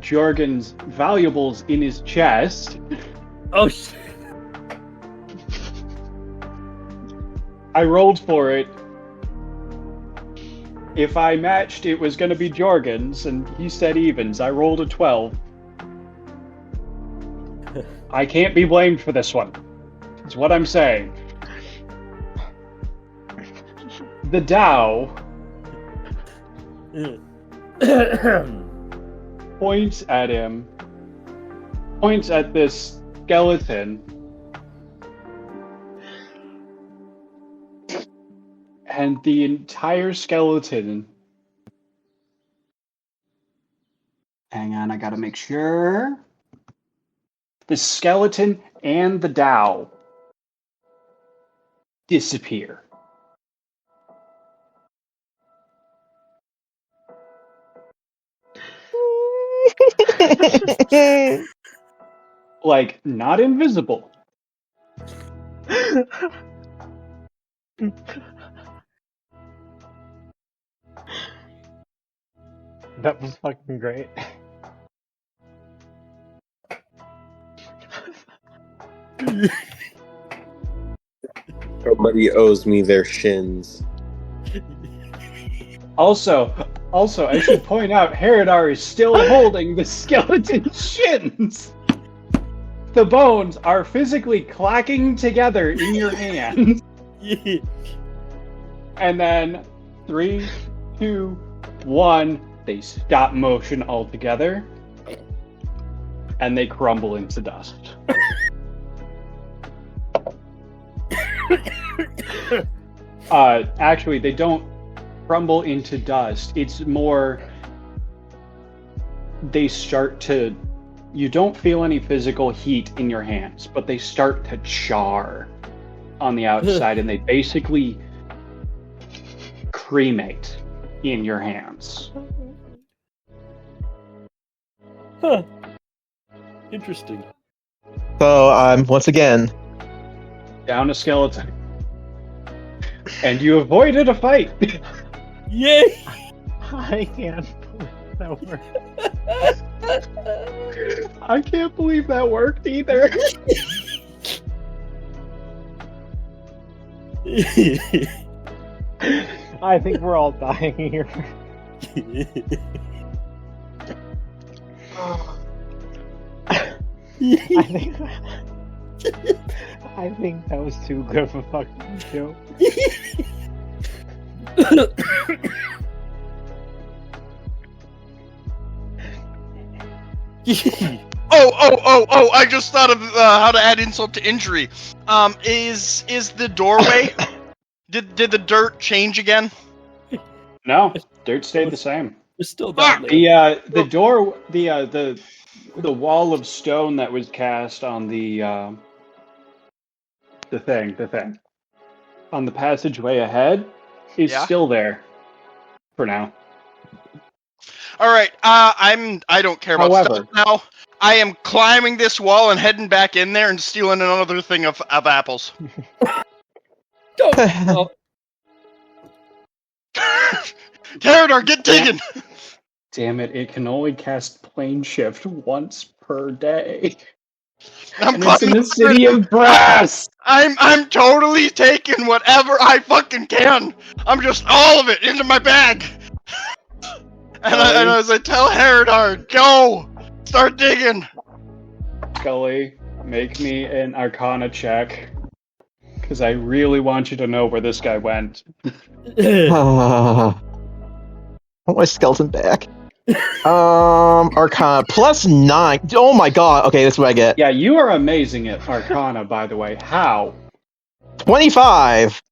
Jorgan's valuables in his chest. Oh, shit. I rolled for it. If I matched, it was going to be Jorgan's, and he said evens. I rolled a 12. I can't be blamed for this one. That's what I'm saying. The Tao points at him, points at this skeleton, and the entire skeleton. Hang on, I gotta make sure. The skeleton and the Tao disappear. Like, not invisible. That was fucking great. Somebody owes me their shins. Also, I should point out, Haredar is still holding the skeleton's shins. The bones are physically clacking together in your hand. And then 3, 2, 1, they stop motion altogether, and they crumble into dust. Actually, they don't crumble into dust. It's more they start to. You don't feel any physical heat in your hands, but they start to char on the outside, and they basically cremate in your hands. Huh. Interesting. So, once again, Down a skeleton. And you avoided a fight. Yay! I can't believe that worked. I can't believe that worked either. I think we're all dying here. I think that was too good of a fucking joke. Oh! I just thought of how to add insult to injury. Is the doorway? did the dirt change again? No, dirt stayed the same. We're still down there. The door, the wall of stone that was cast on the thing on the passageway ahead is still there for now. All right, I don't care about stuff now. I am climbing this wall and heading back in there and stealing another thing of apples. Don't. Haredar, get digging! Damn it! It can only cast plane shift once per day. I'm and it's in the city of brass. I'm totally taking whatever I fucking can. I'm just all of it into my bag. And as I tell Haredar, go! Start digging! Scully, make me an Arcana check. Because I really want you to know where this guy went. I want my skeleton back. Arcana +9. Oh my god. Okay, that's what I get. Yeah, you are amazing at Arcana, by the way. How? 25.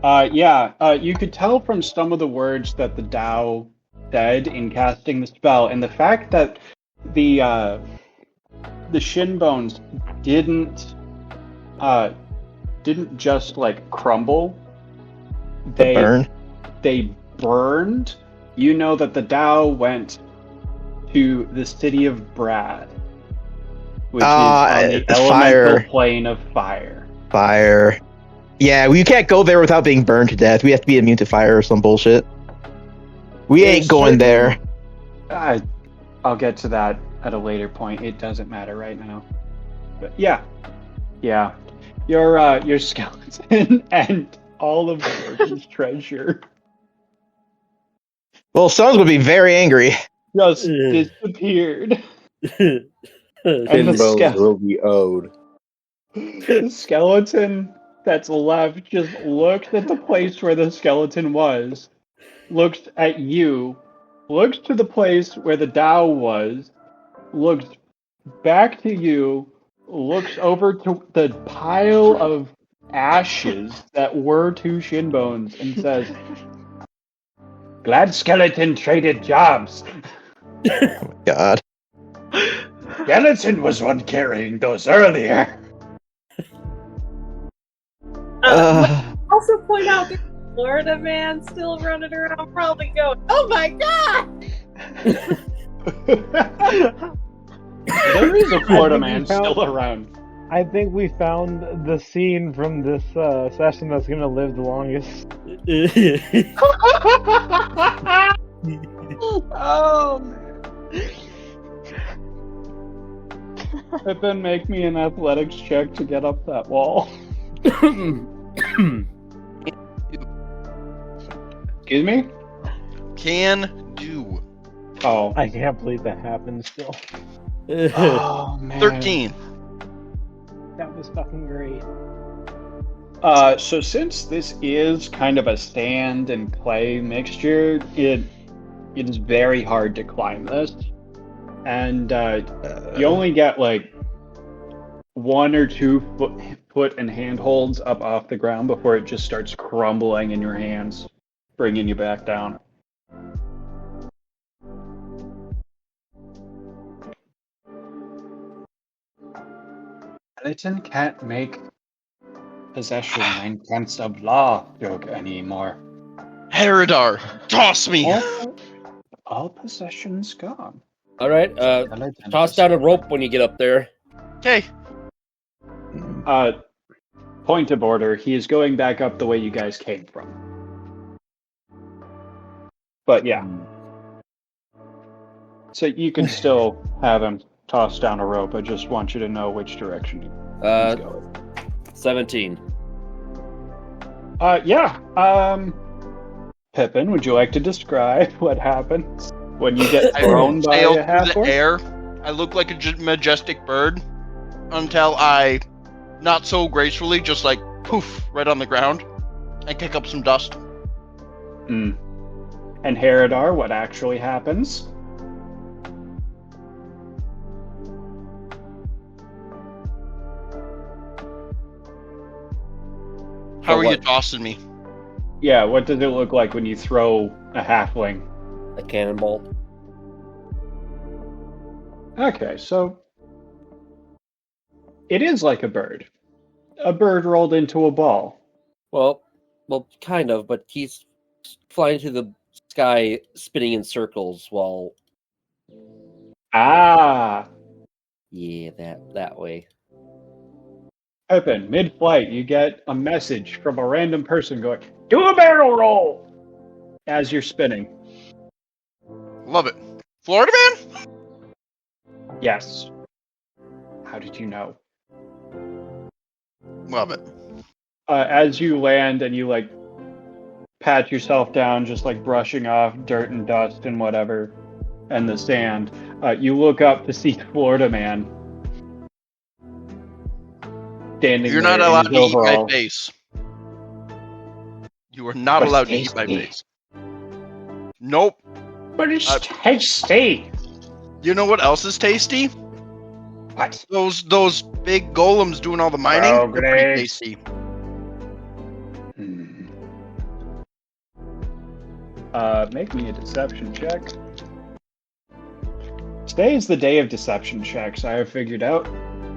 You could tell from some of the words that the Tao said in casting the spell, and the fact that the shin bones didn't just like crumble. They burned. You know that the Tao went to the city of Brad, which is on the elemental plane of fire. Fire. Yeah, we can't go there without being burned to death. We have to be immune to fire or some bullshit. We ain't going there. I'll get to that at a later point. It doesn't matter right now. But yeah. Your skeleton and all of Jordan's treasure Well, someone's gonna be very angry. just disappeared. And the will be owed. The skeleton that's left just looked at the place where the skeleton was, looked at you, looked to the place where the Tao was, looked back to you, looks over to the pile of ashes that were two shin bones, and says, "Glad skeleton traded jobs." Oh my god. Skeleton was one carrying those earlier. Also point out there's a Florida man still running around, probably going, "Oh my god!" There is a Florida man still around. I think we found the scene from this session that's gonna live the longest. Oh man. Pippin, make me an athletics check to get up that wall. Excuse me? Can do. Oh. I can't believe that happened still. Oh man. 13. That was fucking great. So since this is kind of a sand and clay mixture, it is very hard to climb this, and you only get like 1 or 2 foot and handholds up off the ground before it just starts crumbling in your hands, bringing you back down. Skeleton can't make possession 9/10 of law joke anymore. Haredar, toss me. All possession's gone. All right. Skeleton Toss down a rope when you get up there. Okay. Point of order, he is going back up the way you guys came from. But yeah. So you can still have him toss down a rope. I just want you to know which direction he's going. 17. Pippin, would you like to describe what happens when you get thrown by sailed a through half-orc? the air. I look like a majestic bird until I, not so gracefully, just like poof right on the ground and kick up some dust. And Haredar, what actually happens? How are you tossing me? Yeah, what does it look like when you throw a halfling? A cannonball. Okay, so it is like a bird. A bird rolled into a ball. Well, kind of, but he's flying through the sky, spinning in circles while. Ah! Yeah, that way. Pippin, mid-flight, you get a message from a random person going, "Do a barrel roll!" as you're spinning. Love it. Florida man? Yes. How did you know? Love it. As you land and you, like, pat yourself down, just, like, brushing off dirt and dust and whatever, and the sand, you look up to see Florida man standing You're there not allowed in to his eat my overalls. face. You are not But allowed to it's eat my tasty. face. Nope. But it's tasty. You know what else is tasty? What? Those big golems doing all the mining. Oh, They're pretty great. tasty. Make me a deception check. Today is the day of deception checks, I have figured out.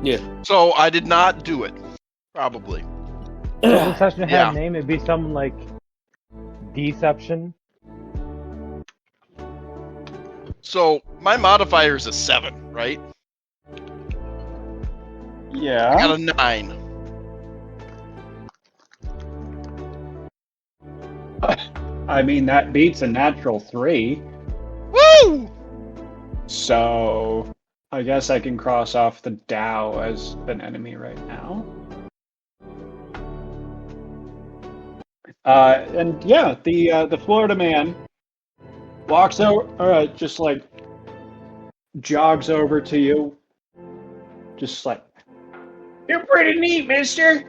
Yeah. So I did not do it. Probably. If Deception had Yeah. a name, it'd be something like Deception. So my modifier is a 7, right? Yeah. I got a 9. I mean, that beats a natural 3. Woo! So, I guess I can cross off the Dow as an enemy right now. And yeah, the Florida man walks over, just like jogs over to you, just like, "You're pretty neat, mister.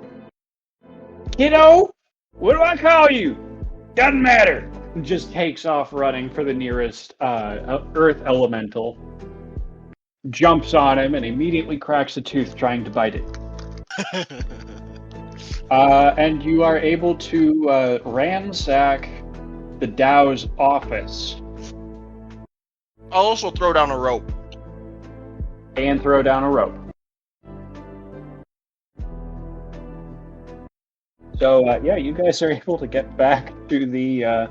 Kiddo, what do I call you? Doesn't matter." And just takes off running for the nearest earth elemental. Jumps on him and immediately cracks a tooth trying to bite it. And you are able to ransack the Dow's office I'll also throw down a rope. and throw down a rope. So, yeah, you guys are able to get back to the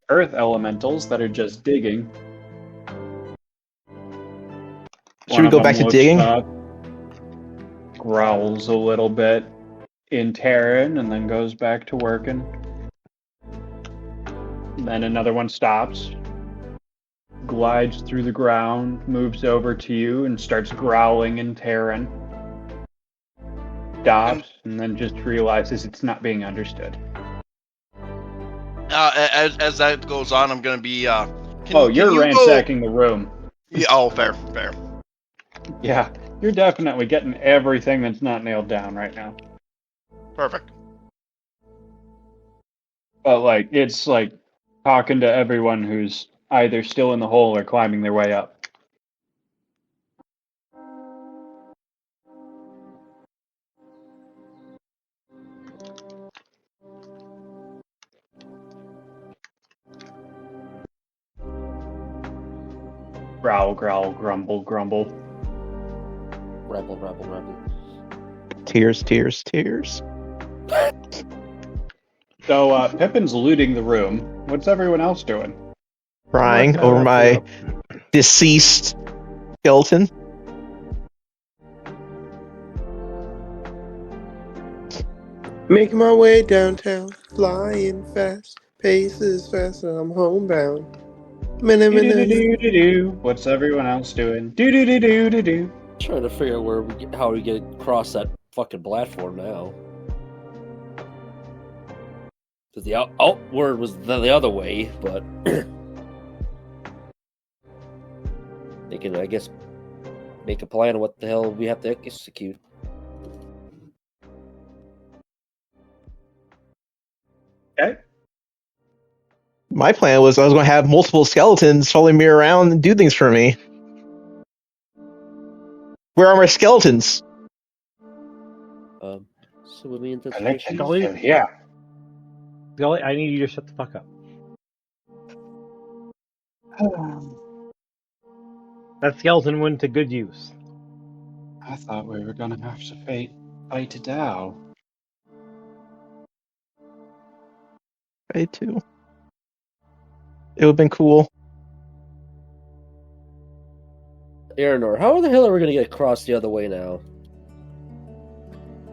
earth elementals that are just digging. Should we go back to digging? Growls a little bit in Terran and then goes back to working. Then another one stops, glides through the ground, moves over to you and starts growling in Terran. Stops and then just realizes it's not being understood. As that goes on, I'm gonna be. You're ransacking the room. Yeah. Oh, fair. Yeah, you're definitely getting everything that's not nailed down right now. Perfect. But, like, it's like talking to everyone who's either still in the hole or climbing their way up. Growl, growl, grumble, grumble. Rebel, rebel, rebel. Tears, tears, tears. So Pippin's looting the room. What's everyone else doing? Crying over my deceased skeleton. Making my way downtown, flying fast, paces fast, and I'm homebound. Do-do-do-do-do-do. What's everyone else doing? Do-do-do-do-do-do. Trying to figure out how we get across that fucking platform now. Because the outward was the other way, but they can, I guess, make a plan of what the hell we have to execute. Okay. My plan was I was going to have multiple skeletons following me around and do things for me. Where are my skeletons? So we mean this Collections Scully? still here. Scully, I need you to shut the fuck up. That skeleton went to good use. I thought we were gonna have to fight it out. I too. It would have been cool. Araynore, how the hell are we going to get across the other way now?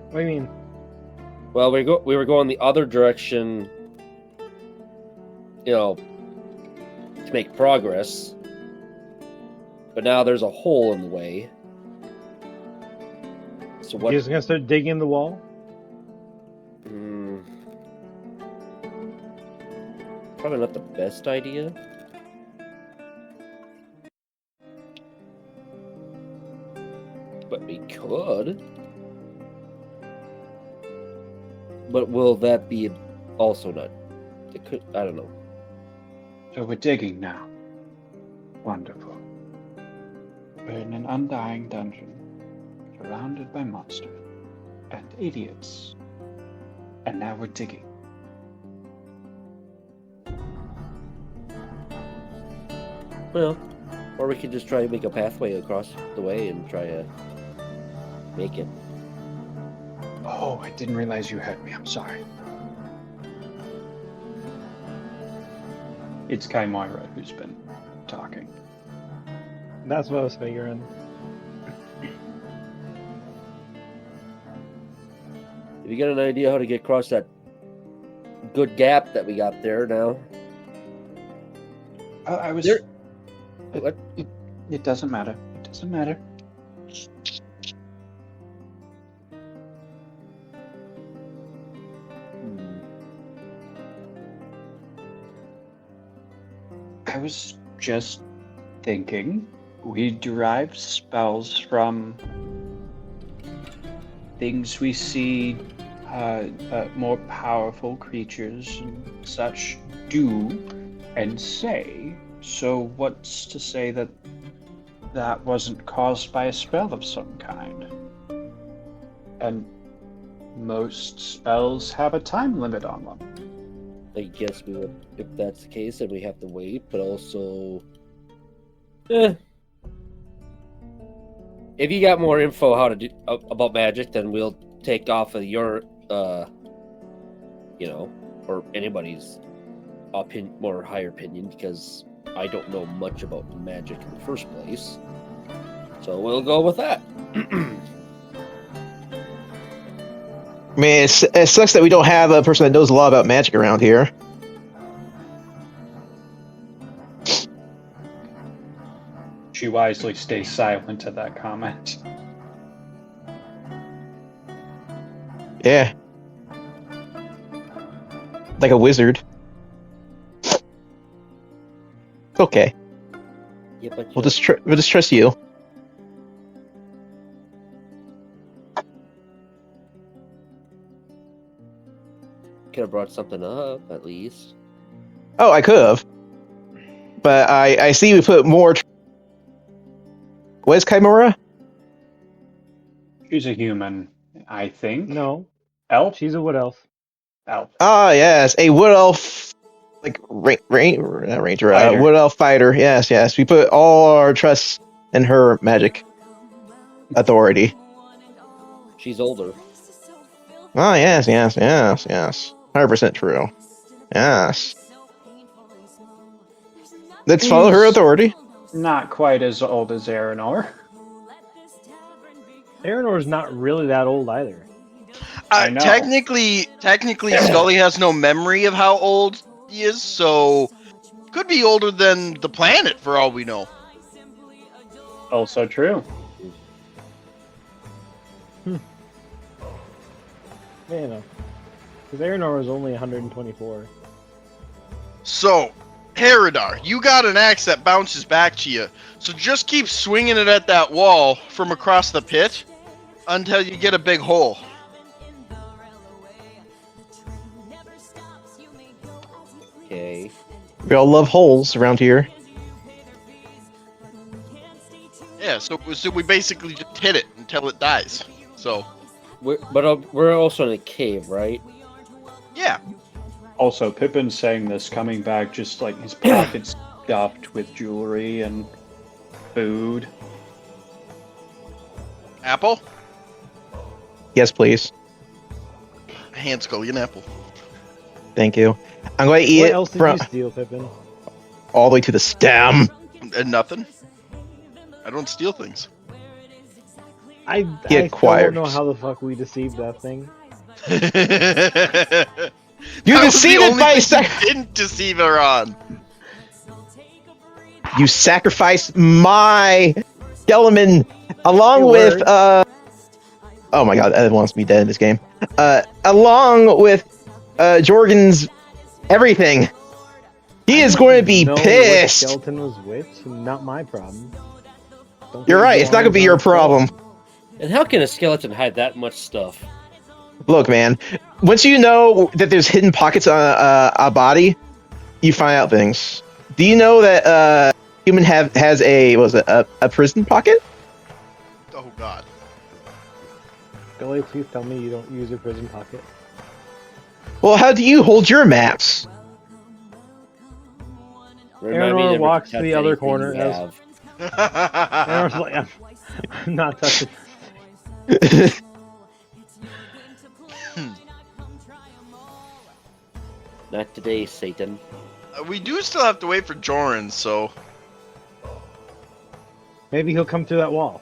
What do you mean? Well, we were going the other direction, to make progress. But now there's a hole in the way. So what? You're just gonna start digging in the wall? Probably not the best idea. But we could. But will that be also not? It could. I don't know. So we're digging now. Wonderful. We're in an undying dungeon, surrounded by monsters and idiots. And now we're digging. Well, or we could just try to make a pathway across the way and try to make it. Oh, I didn't realize you heard me. I'm sorry. It's Kaimyra who's been talking. That's what I was figuring. Have you got an idea how to get across that good gap that we got there now? I was... There... It doesn't matter. It doesn't matter. I was just thinking we derive spells from things we see more powerful creatures and such do and say. So what's to say that that wasn't caused by a spell of some kind? And most spells have a time limit on them. I guess we would, if that's the case, then we have to wait, but also... If you got more info how to do about magic, then we'll take off of your, or anybody's more higher opinion, because I don't know much about magic in the first place. So we'll go with that. Man, it sucks that we don't have a person that knows a lot about magic around here. She wisely stays silent to that comment. Yeah. Like a wizard. Okay. Yeah, but We'll just trust you. Could have brought something up, at least. Oh, I could have. But I see we put more. What is Chimera? She's a human, I think. No, Elf? she's a wood elf. Elf. Ah, yes, a wood elf, like not ranger, Fighter. wood elf fighter. Yes. We put all our trust in her magic authority. She's older. Oh, yes. 100% true. Yes. Let's follow her authority. Not quite as old as Araynore. Araynore's not really that old either. I know. Technically, Scully has no memory of how old he is, so could be older than the planet for all we know. Also true. Yeah, no. Because Araynore was only 124. So, Haredar, you got an axe that bounces back to you, so just keep swinging it at that wall from across the pit until you get a big hole. Okay. We all love holes around here. Yeah, so we basically just hit it until it dies. So, We're also in a cave, right? yeah. Also, Pippin's saying this coming back just like his pockets stuffed with jewelry and food. Apple? Yes, please. Hand Scully an apple. Thank you. I'm going to eat What it else did from you steal, Pippin? all the way to the stem. And nothing? I don't steal things. I acquired. don't know how the fuck we deceived that thing. You That was the deceived it only by thing you didn't deceive her on. You sacrificed my skeleton along Hey, with word. oh my god, Ed wants me dead in this game. Along with Jorgan's everything. He is going to be No, which pissed. skeleton was which? Not my problem. Don't You're get right, it's not going to be your on problem. And how can a skeleton hide that much stuff? Look, man, once you know that there's hidden pockets on a body, you find out things. Do you know that human has a prison pocket? Oh god. Scully, please tell me you don't use your prison pocket. Well, how do you hold your maps? Remind me Araynore never to walks to touch the other anything corner you as- have. Araynore's like, I'm not touching. Not today, Satan. We do still have to wait for Joran, so Maybe he'll come through that wall.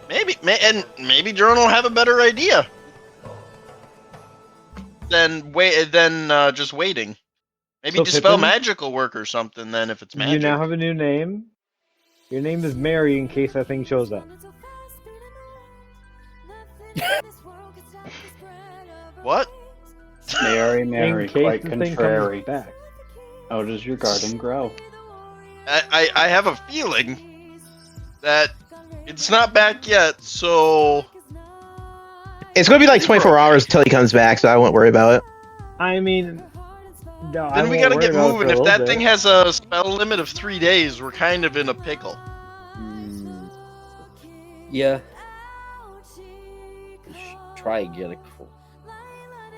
maybe Joran will have a better idea than just waiting. Maybe So, dispel Pippin? magic will work or something. Then if it's magic, You now have a new name. Your name is Mary in case that thing shows up. what? Mary, In case quite the thing contrary. comes back. How does your garden grow? I have a feeling that it's not back yet. So It's going to be like 24 hours until he comes back, so I won't worry about it. I mean, no, then we gotta get moving. If that thing has a spell limit of 3 days, we're kind of in a pickle. Yeah. Try again.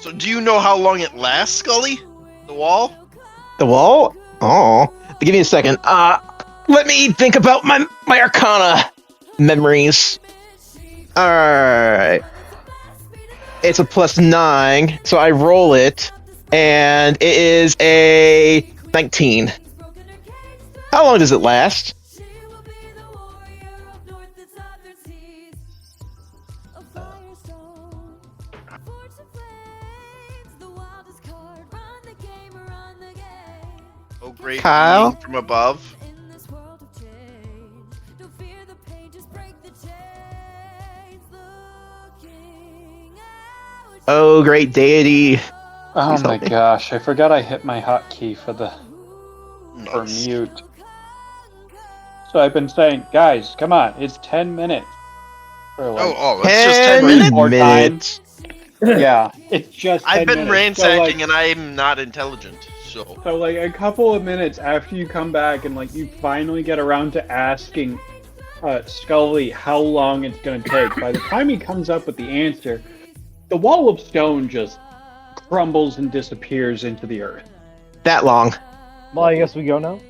So do you know how long it lasts, Scully? The wall? The wall? Oh, give me a second. Let me think about my Arcana memories. All right, it's a +9, so I roll it, and it is a 19. How long does it last? Oh, great Kyle? being from above. Oh, great deity. Oh Please my help me. gosh, I forgot I hit my hotkey for Nice. mute. So I've been saying, guys, come on, it's 10 minutes. For like, It's just 10 minutes. More time. minutes. Yeah, it's just 10 I've been minutes. So, ransacking like, and I'm not intelligent. So So like a couple of minutes after you come back and like you finally get around to asking Scully how long it's gonna take, by the time he comes up with the answer, the wall of stone just crumbles and disappears into the earth. That long. Well, I guess we go now.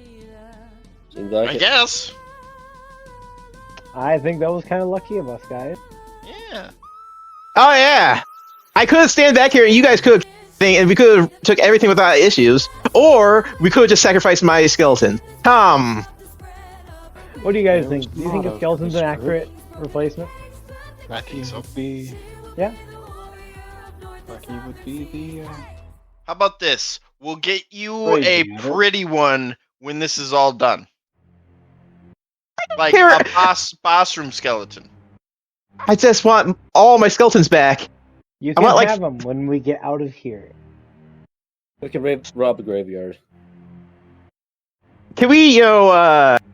Seems like I it. guess. I think that was kind of lucky of us, guys. Yeah. Oh yeah, I could have stand back here and you guys could have and we could have took everything without issues, or we could have just sacrificed my skeleton. What do you guys There's think? Do you a think lot a of skeleton's an this accurate replacement? Lucky would be. Yeah. Lucky would be the. How about this? We'll get you Crazy, a Haredar. pretty one when this is all done. Like care. a boss room skeleton. I just want all my skeletons back. You I can want, like- have them when we get out of here. We can rob the graveyard. Can we,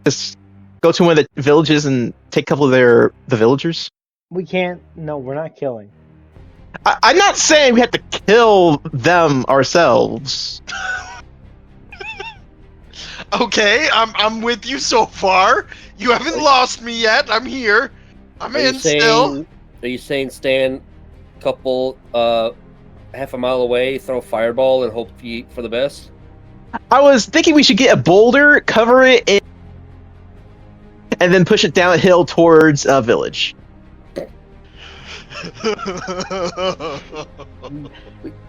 just go to one of the villages and take a couple of the villagers? We can't. No, we're not killing. I'm not saying we have to kill them ourselves. Okay, I'm with you so far. You haven't lost me yet. I'm here. I'm in still. Are you saying stand a couple, half a mile away, throw a fireball, and hope for the best? I was thinking we should get a boulder, cover it, and then push it down a hill towards a village.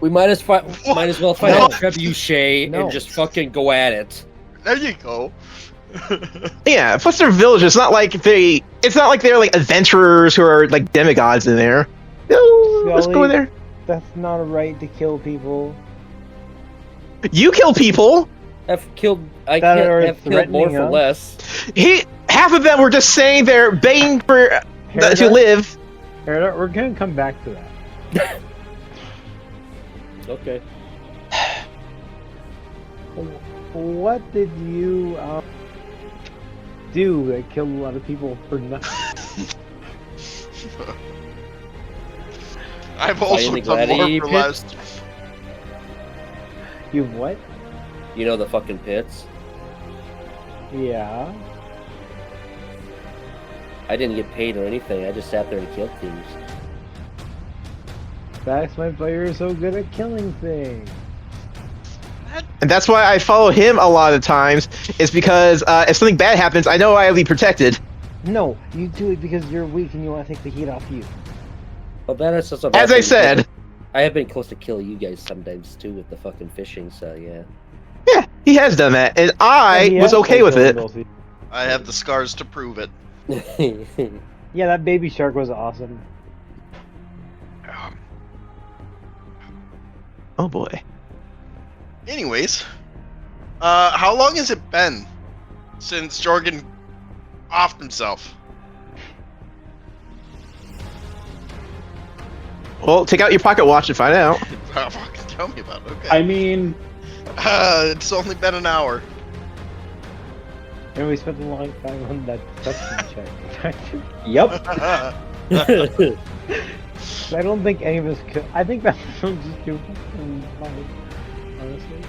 We might as well find No. a trebuchet No. and just fucking go at it. There you go. Yeah, plus they're villages. It's not like they're like adventurers who are like demigods in there. No, let's go in there. That's not a right to kill people. You kill people. I That are have killed more threatening for us. less. Half of them were just saying they're begging for to Haredar? live. Haredar, we're gonna come back to that. Okay. What did you do that killed a lot of people for nothing? I've also the done more gladiator for pit? less. You what? You know the fucking pits. Yeah. I didn't get paid or anything. I just sat there and killed things. That's why you're so good at killing things. And that's why I follow him a lot of times. Is because if something bad happens, I know I'll be protected. No, you do it because you're weak and you want to take the heat off you. But that is just As I said, I have been close to kill you guys sometimes too with the fucking fishing. So yeah. yeah, he has done that, and I Yeah, was okay with it. I have the scars to prove it. Yeah, that baby shark was awesome. Oh boy. Anyways, how long has it been since Jorgan offed himself? Well, take out your pocket watch and find out. Oh, fucking tell me about it. Okay. I mean, It's only been an hour. And we spent a long time on that suction check. yep. I don't think any of us could. I think that was just too fucking funny, honestly.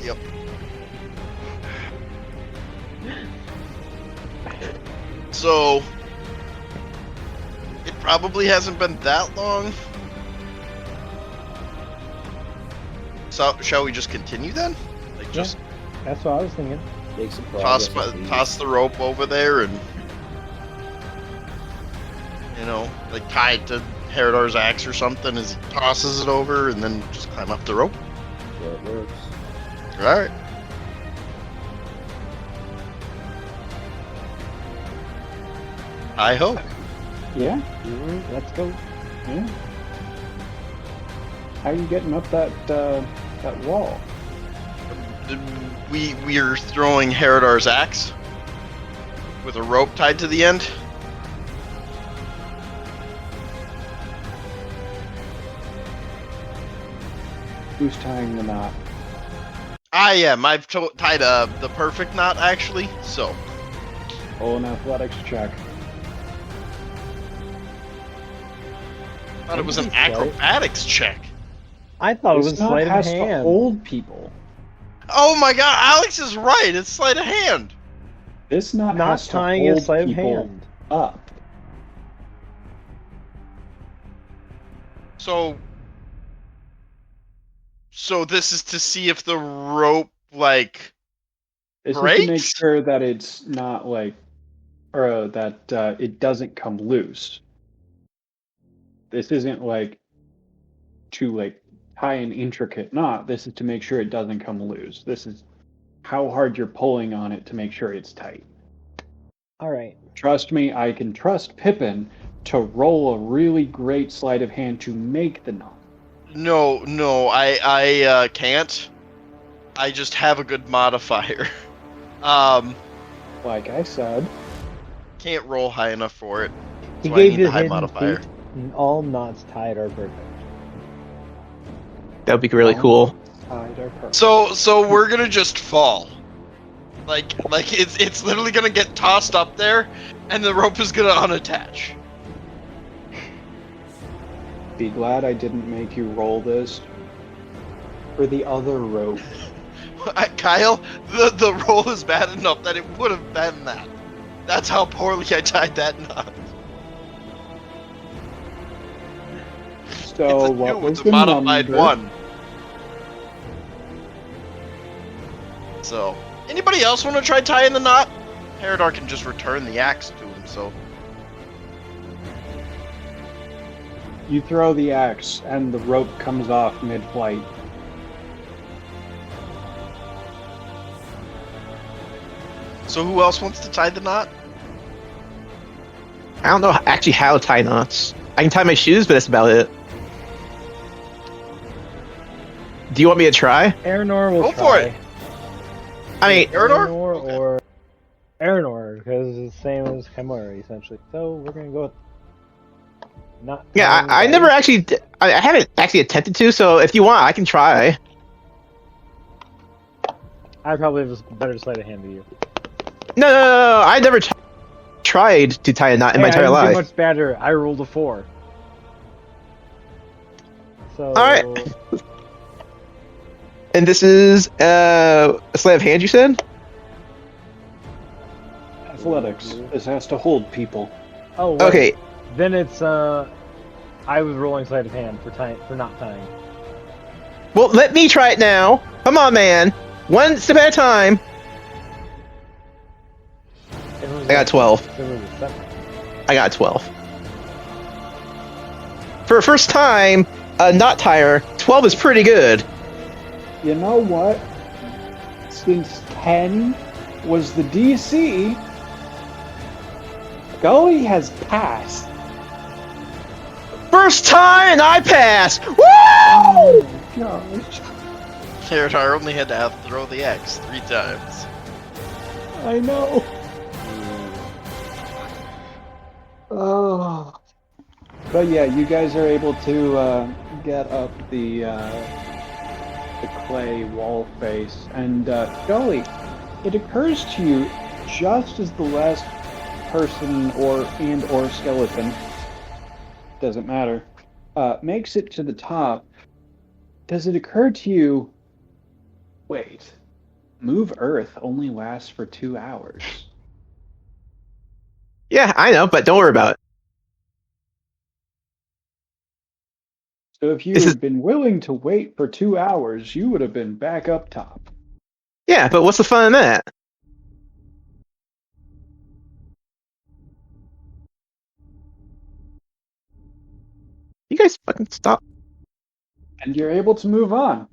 Yep. So, it probably hasn't been that long. So, shall we just continue then? Like, just That's what I was thinking. Make some progress. toss the rope over there and, like tie it to Haredar's axe or something as he tosses it over, and then just climb up the rope. Yeah, it works. Alright. I hope. Yeah. Let's go. Yeah. How are you getting up that wall? We are throwing Haredar's axe with a rope tied to the end. Who's tying the knot? I am. I've tied the perfect knot, actually, so. Roll an athletics check. I thought it was an Nice, right? acrobatics check. I thought it This was knot sleight of has to hand. hold people. Oh my god, Alex is right. It's sleight of hand. This knot Not has to tying hold is sleight of people hand. up. So this is to see if the rope like This is breaks? to make sure that it's not like, or that it doesn't come loose. This isn't like to like tie an intricate knot. This is to make sure it doesn't come loose. This is how hard you're pulling on it to make sure it's tight. All right. Trust me, I can trust Pippin to roll a really great sleight of hand to make the knot. No, I can't. I just have a good modifier. Like I said, Can't roll high enough for it. He So I gave need you the high hidden modifier. feet, and all knots tied are perfect. That would be really cool. tied are perfect. So we're gonna just fall. Like it's literally gonna get tossed up there, and the rope is gonna unattach. Be glad I didn't make you roll this for the other rope. Kyle, the roll is bad enough that it would have been that. That's how poorly I tied that knot. So It's a what two, was it's a the modified number? one. So, anybody else want to try tying the knot? Haredar can just return the axe to him, so... You throw the axe and the rope comes off mid-flight. So who else wants to tie the knot? I don't know actually how to tie knots. I can tie my shoes, but that's about it. Do you want me to try? Araynore will Go try. for it. I mean, Araynore? Or Araynore, because it's the same as Chimera, essentially. So we're gonna go with not. yeah, I never actually, I haven't actually attempted to. So if you want, I can try. I probably have a better sleight of hand than you. No, I never tried to tie a knot in my I entire didn't do life. much better. I rolled a 4. So. All right. And this is a sleight of hand, you said? Athletics. This has to hold people. Oh. Wait. Okay. Then it's I was rolling sleight of hand for not tying. Well, let me try it now. Come on, man. One step at a time. I got 12. I got 12. For a first time, a knot tire, 12 is pretty good. You know what? Since 10 was the DC, Gully has passed. First time and I pass. Woo! Oh my gosh. Haredar only had to throw the axe 3 times. I know. Oh. But yeah, you guys are able to get up the clay wall face, and Gully, it occurs to you just as the last person or skeleton, doesn't matter, makes it to the top. Does it occur to you? Wait, move Earth only lasts for 2 hours. Yeah, I know, but don't worry about it. So if you had been willing to wait for 2 hours, you would have been back up top. Yeah, but what's the fun in that? You guys fucking stop. And you're able to move on.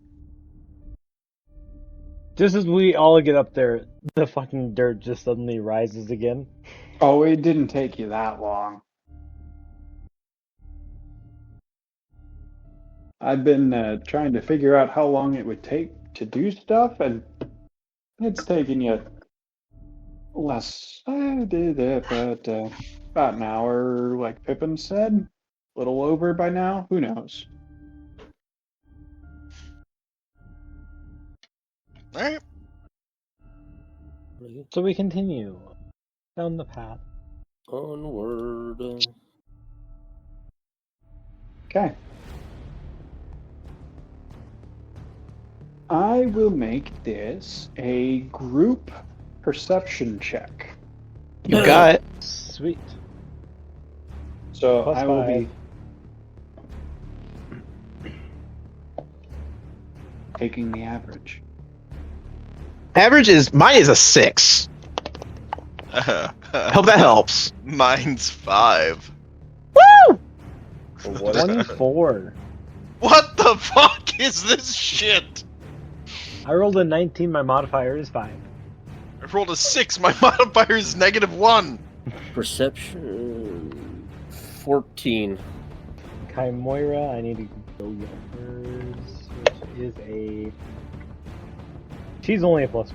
Just as we all get up there, the fucking dirt just suddenly rises again. Oh, it didn't take you that long. I've been trying to figure out how long it would take to do stuff, and it's taken you less, about an hour, like Pippin said. A little over by now, who knows? Alright. So we continue down the path. Onward. Okay. I will make this a group perception check. You got it. Sweet. So Plus I will 5. be taking the average. Average is mine is a 6. Hope that helps. Mine's 5. Woo! 24. What the fuck is this shit? I rolled a 19. My modifier is 5. I rolled a 6. My modifier is -1. Perception 14. Chimera, I need to go yours, which is a. She's only a +1.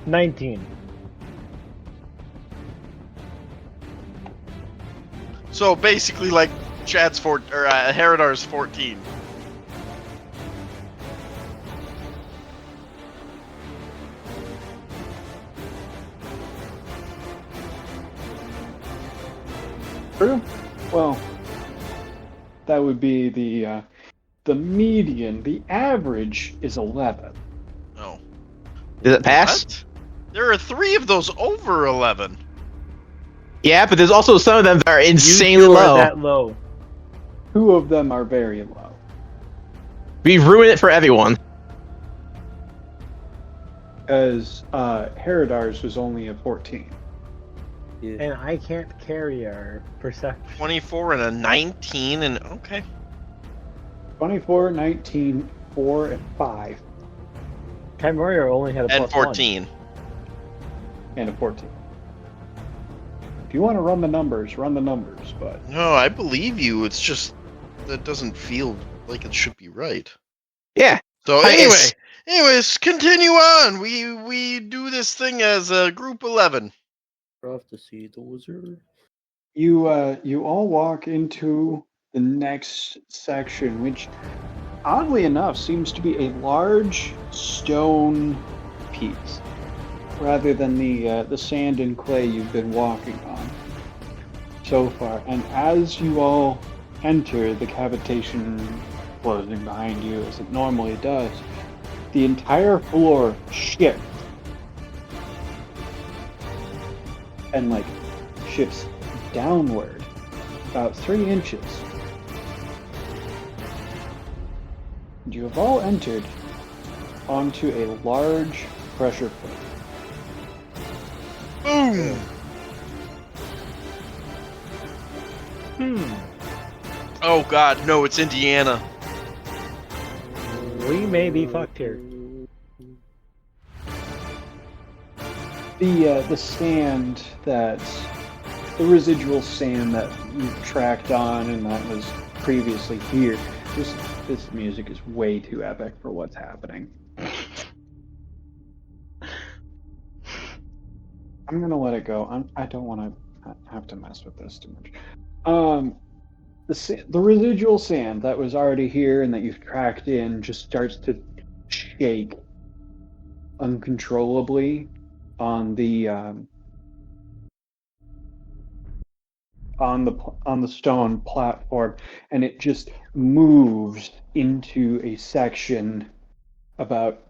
$19. So basically, like Chad's Haredar's 14. True. Well, that would be the median. The average is 11. Oh. Does it pass? What? There are 3 of those over 11. Yeah, but there's also some of them that are insanely You two are low. that low. 2 of them are very low. We've ruined it for everyone. As Haredar's was only a 14. And I can't carry our perception. 24 and a 19 and okay. 24, 19, 4, and 5. Chimera only had a And +1. 14. And a 14. If you want to run the numbers, but No, I believe you. It's just that doesn't feel like it should be right. Yeah. So It's- anyways, continue on. We do this thing as a group 11. Off to see the wizard. you all walk into the next section, which oddly enough seems to be a large stone piece rather than the sand and clay you've been walking on so far. And as you all enter, the cavitation closing behind you as it normally does, the entire floor shifts and shifts downward about 3 inches. And you have all entered onto a large pressure plate. Boom! Oh god, no, it's Indiana. We may be fucked here. The sand that's the residual sand that you tracked on and that was previously here. This music is way too epic for what's happening. I'm gonna let it go. I don't want to have to mess with this too much. The residual sand that was already here and that you've tracked in just starts to shake uncontrollably on the stone platform, and it just moves into a section about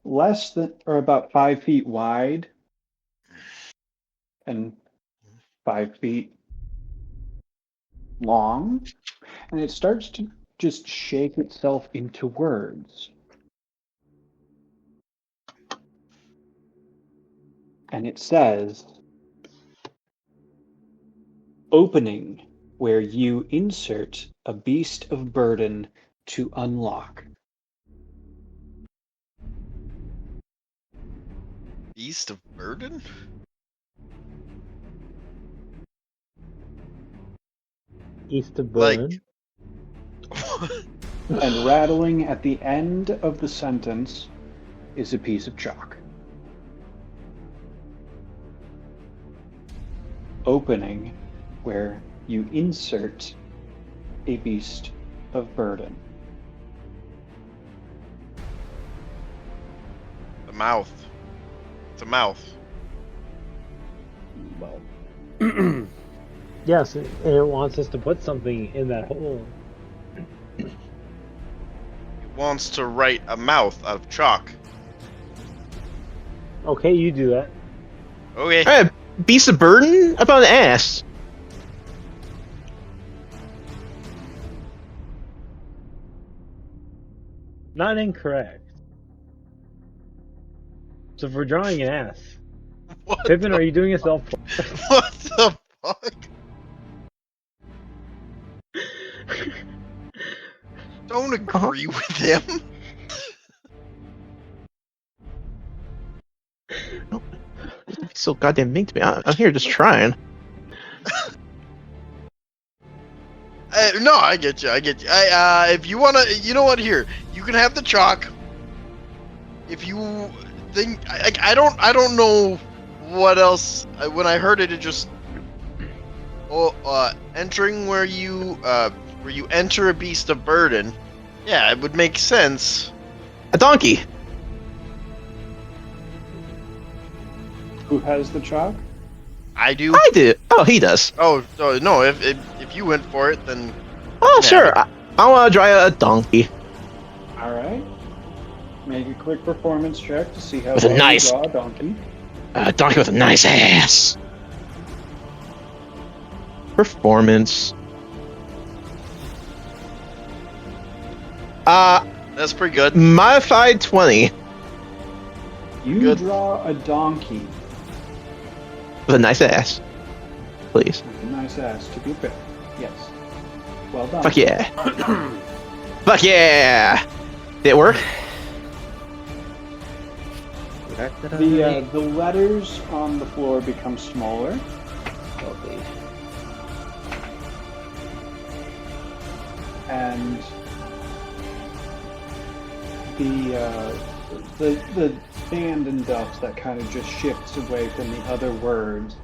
about 5 feet wide and 5 feet long, and it starts to just shake itself into words. And it says, opening where you insert a beast of burden to unlock. Beast of burden? East of Berlin. And rattling at the end of the sentence is a piece of chalk. Opening where you insert a beast of burden. The mouth. It's a mouth. Well, Yes, and it wants us to put something in that hole. It wants to write a mouth out of chalk. Okay, you do that. Okay. Alright, beast of burden? How about an ass? Not incorrect. So if we're drawing an ass, What Pippin, the, are you doing a self? what the fuck? Don't agree with him. He's so goddamn mean to me. I'm here just trying. No, I get you. If you wanna, you know what? Here, you can have the chalk. If you think, I don't know what else. When I heard it, it just, entering where you enter a beast of burden. Yeah, it would make sense. A donkey. Who has the chalk? I do. I do. Oh, he does. Oh no! If you went for it, then. Oh, Yeah. sure. I want to draw a donkey. All right. Make a quick performance check to see how With a well nice- you draw a donkey. A donkey with a nice ass. Performance. That's pretty good. Modified 20 You Good. draw a donkey with a nice ass. Please. with a nice ass to be fair. Yes. Well done. Fuck yeah. Fuck yeah. Did it work? The letters on the floor become smaller. Okay. And the band and dust that kind of just shifts away from the other words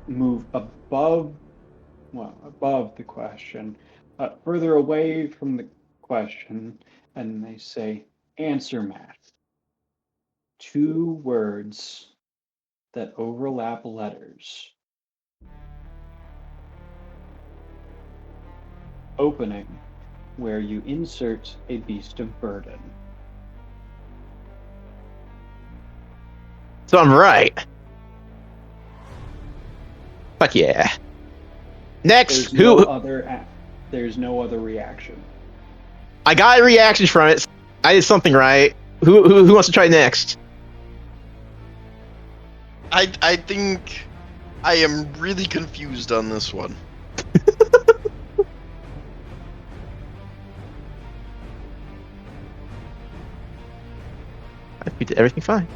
move above the question, further away from the question, and they say answer math. 2 words that overlap letters. Opening, where you insert a beast of burden. So I'm right. Fuck yeah. Next, There's no other reaction. I got a reaction from it. I did something right. Who wants to try next? I think I am really confused on this one. We did everything fine.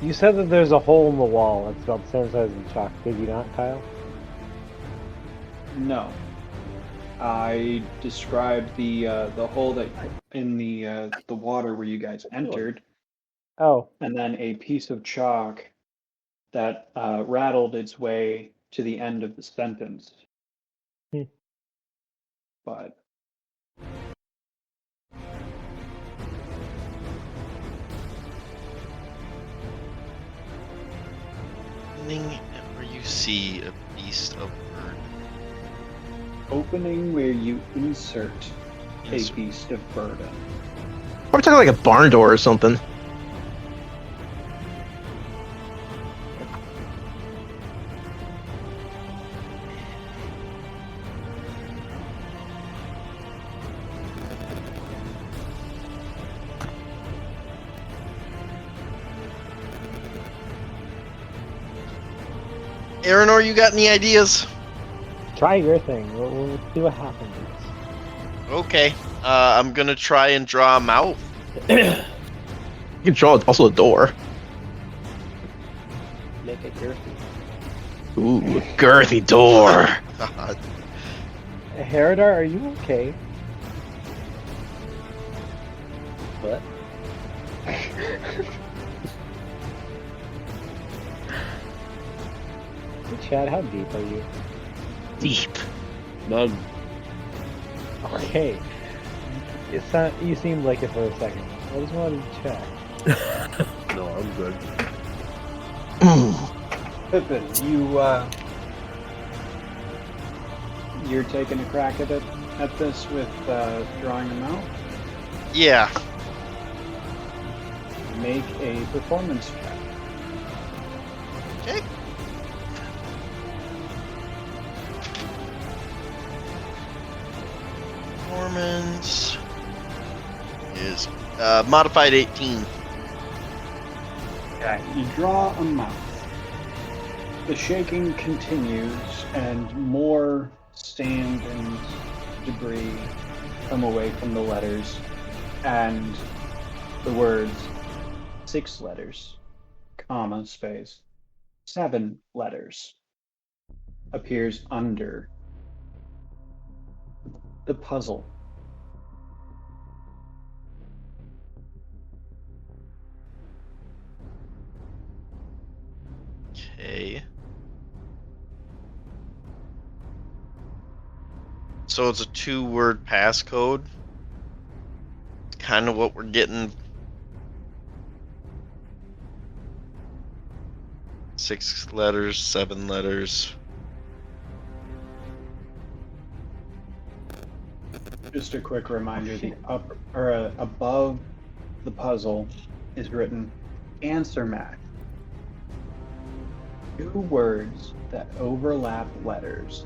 You said that there's a hole in the wall that's about the same size as the chalk. Did you not, Kyle? No. I described the hole that in the water where you guys entered, Oh, and then a piece of chalk that rattled its way to the end of the sentence. Hmm. But Where you see a beast of burden. opening where you insert a Insert. beast of burden. Probably talking like a barn door or something. Araynore, you got any ideas? try your thing. We'll see what happens. Okay. I'm gonna try and draw a mouth. You can draw also a door. Make it girthy. Ooh, girthy door. God. Haredar, are you okay? What? Hey, Chad, how deep are you? Deep. None. Okay. You seemed like it for a second. I just wanted to check. No, I'm good. Pippin, you're taking a crack at this with drawing them out. Yeah. Make a performance check. Okay. Performance is modified 18. Okay. You draw a mouth. The shaking continues, and more sand and debris come away from the letters, and the words 6 letters, comma, space, 7 letters appears under the puzzle. Okay. So it's a 2-word passcode. It's kind of what we're getting. 6 letters, 7 letters. Just a quick reminder: the above the puzzle is written "Answer Math." 2 words that overlap letters.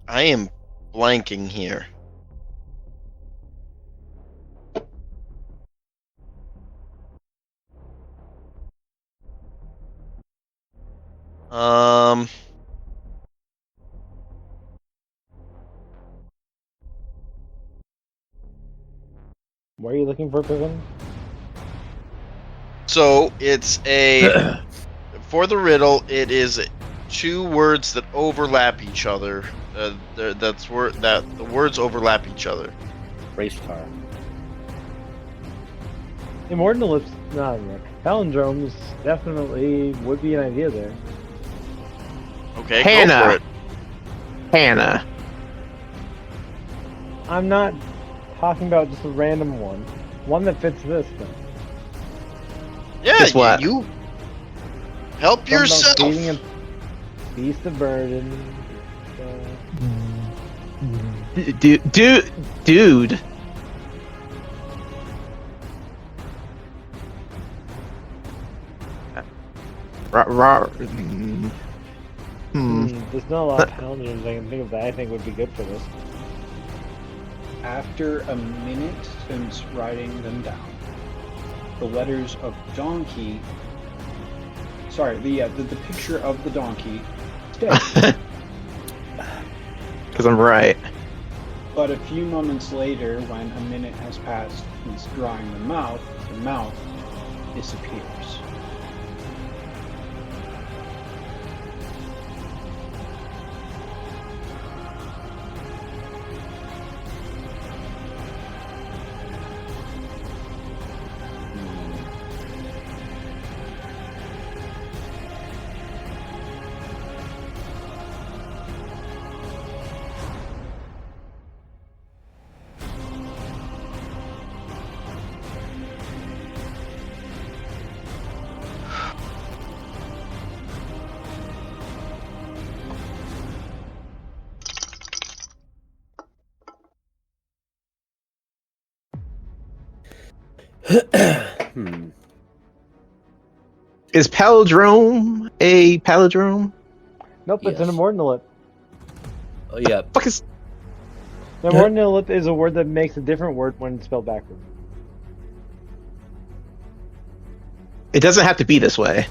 I am blanking here. What are you looking for, Pippin? So it's a for the riddle. It is 2 words that overlap each other. The words overlap each other. Race car. Immortalists, palindromes definitely would be an idea there. Okay, Hannah. go for it. Hannah. I'm not talking about just a random one. One that fits this thing. Yeah, Guess what? you help Something about yourself. feeding a beast of burden. Dude. There's not a lot of palindromes I can think of that I think would be good for this. After a minute since writing them down, the letters of donkey. Sorry, the picture of the donkey stay. Because I'm right. But a few moments later, when a minute has passed since drawing the mouth disappears. Is palindrome a palindrome? Nope, it's an Yes. immortalist. Oh yeah. Fuck is The immortalist is a word that makes a different word when spelled backwards. it doesn't have to be this way.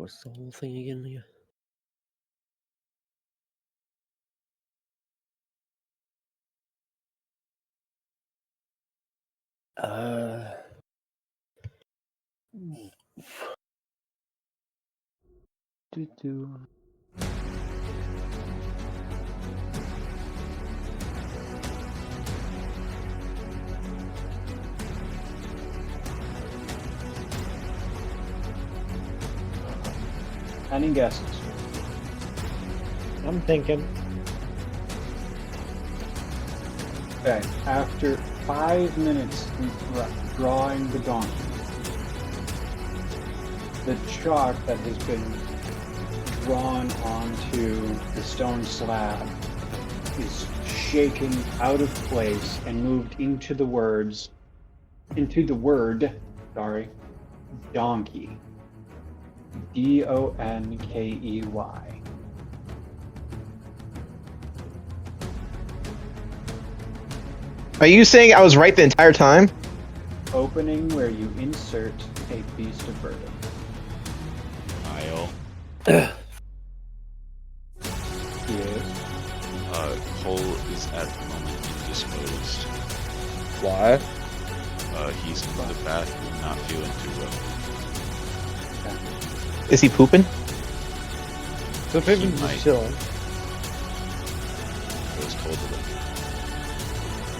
What's the whole thing again? Yeah. Do-do. Any guesses? I'm thinking. Okay, after 5 minutes drawing the donkey, the chalk that has been drawn onto the stone slab is shaken out of place and moved into the word, donkey. Donkey. Are you saying I was right the entire time? Opening where you insert a beast of burden. Isle. Yes. Cole is at the moment indisposed. Why? He's in the bathroom, not feeling too well. Is he pooping? So Pippin's might. just chilling. It was cold to look.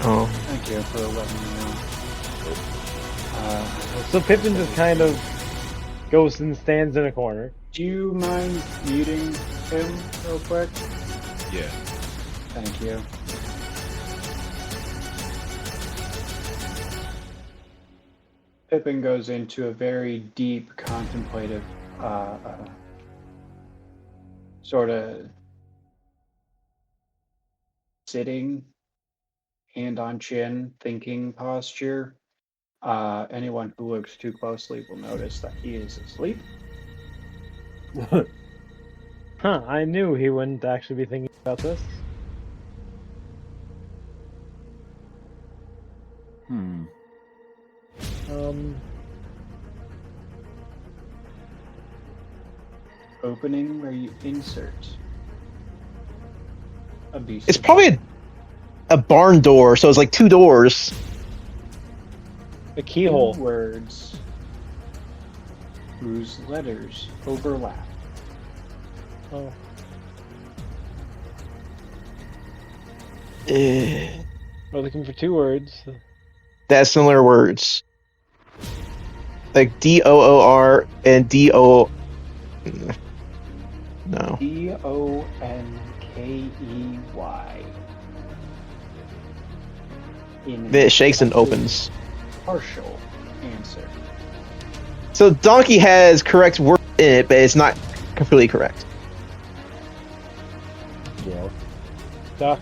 Oh. Thank you for letting me know. So Pippin just kind of goes and stands in a corner. Do you mind muting him real quick? Yeah. Thank you. Pippin goes into a very deep, contemplative, sort of sitting, hand on chin, thinking posture. Anyone who looks too closely will notice that he is asleep. Huh, I knew he wouldn't actually be thinking about this. Opening where you insert a beast. It's probably a barn door, so it's like 2 doors. A keyhole. 2 words whose letters overlap. Oh. We're We're looking for 2 words. That's similar words. Like DOOR and DO. No. DONKEY. Then it shakes and opens. Partial answer. So donkey has correct word in it, but it's not completely correct. Yeah. Duck.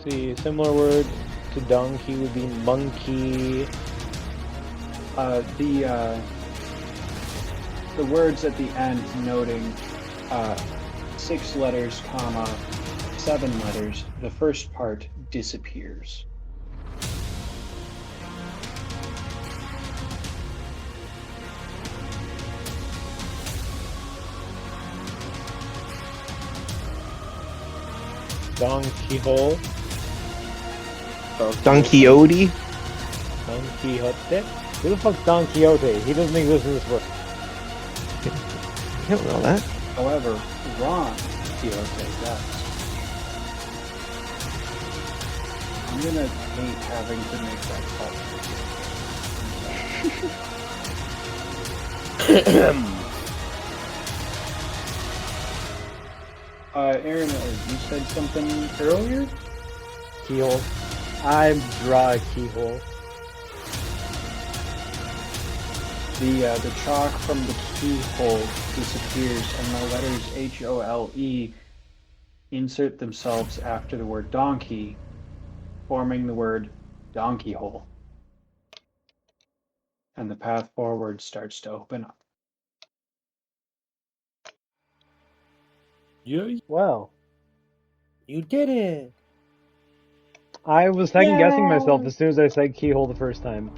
See, similar word to donkey would be monkey. The words at the end noting 6 letters, comma, 7 letters. The first part disappears. Donkey hole. Don Quixote. Don Quixote? Who the fuck's Don Quixote? He doesn't exist in this book. You don't know that. However, Ron Quixote does. I'm gonna hate having to make that call. Araynore, you said something earlier? Keyhole. I draw a keyhole. The chalk from the keyhole disappears and the letters HOLE insert themselves after the word donkey, forming the word donkey hole. And the path forward starts to open up. Yeah. Wow. You did it. I was second guessing myself as soon as I said keyhole the first time.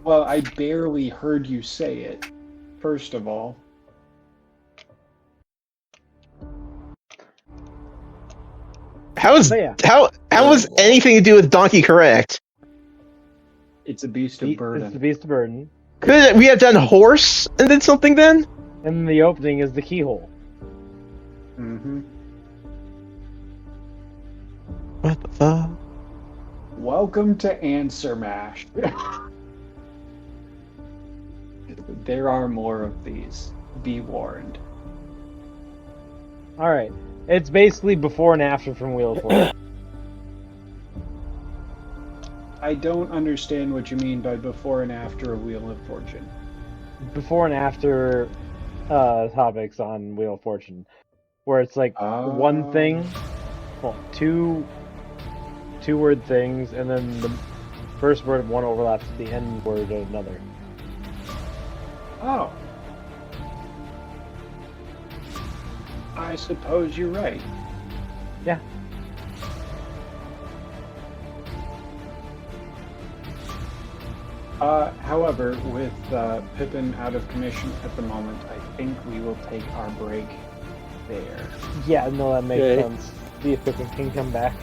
Well, I barely heard you say it, first of all. How is So, yeah. how was anything to do with Donkey correct? It's a beast of It's burden. the beast of burden. Could we have done horse and did something then? And the opening is the keyhole. Mm-hmm. What the fuck? Welcome to Answer Mash. There are more of these. Be warned. Alright. It's basically before and after from Wheel of Fortune. I don't understand what you mean by before and after a Wheel of Fortune. Before and after topics on Wheel of Fortune. Where it's like one thing, well, two word things, and then the first word of one overlaps with the end word of another. Oh. I suppose you're right. Yeah. However, with Pippin out of commission at the moment, I think we will take our break there. Yeah, no, that makes Okay. sense. See if Pippin can come back.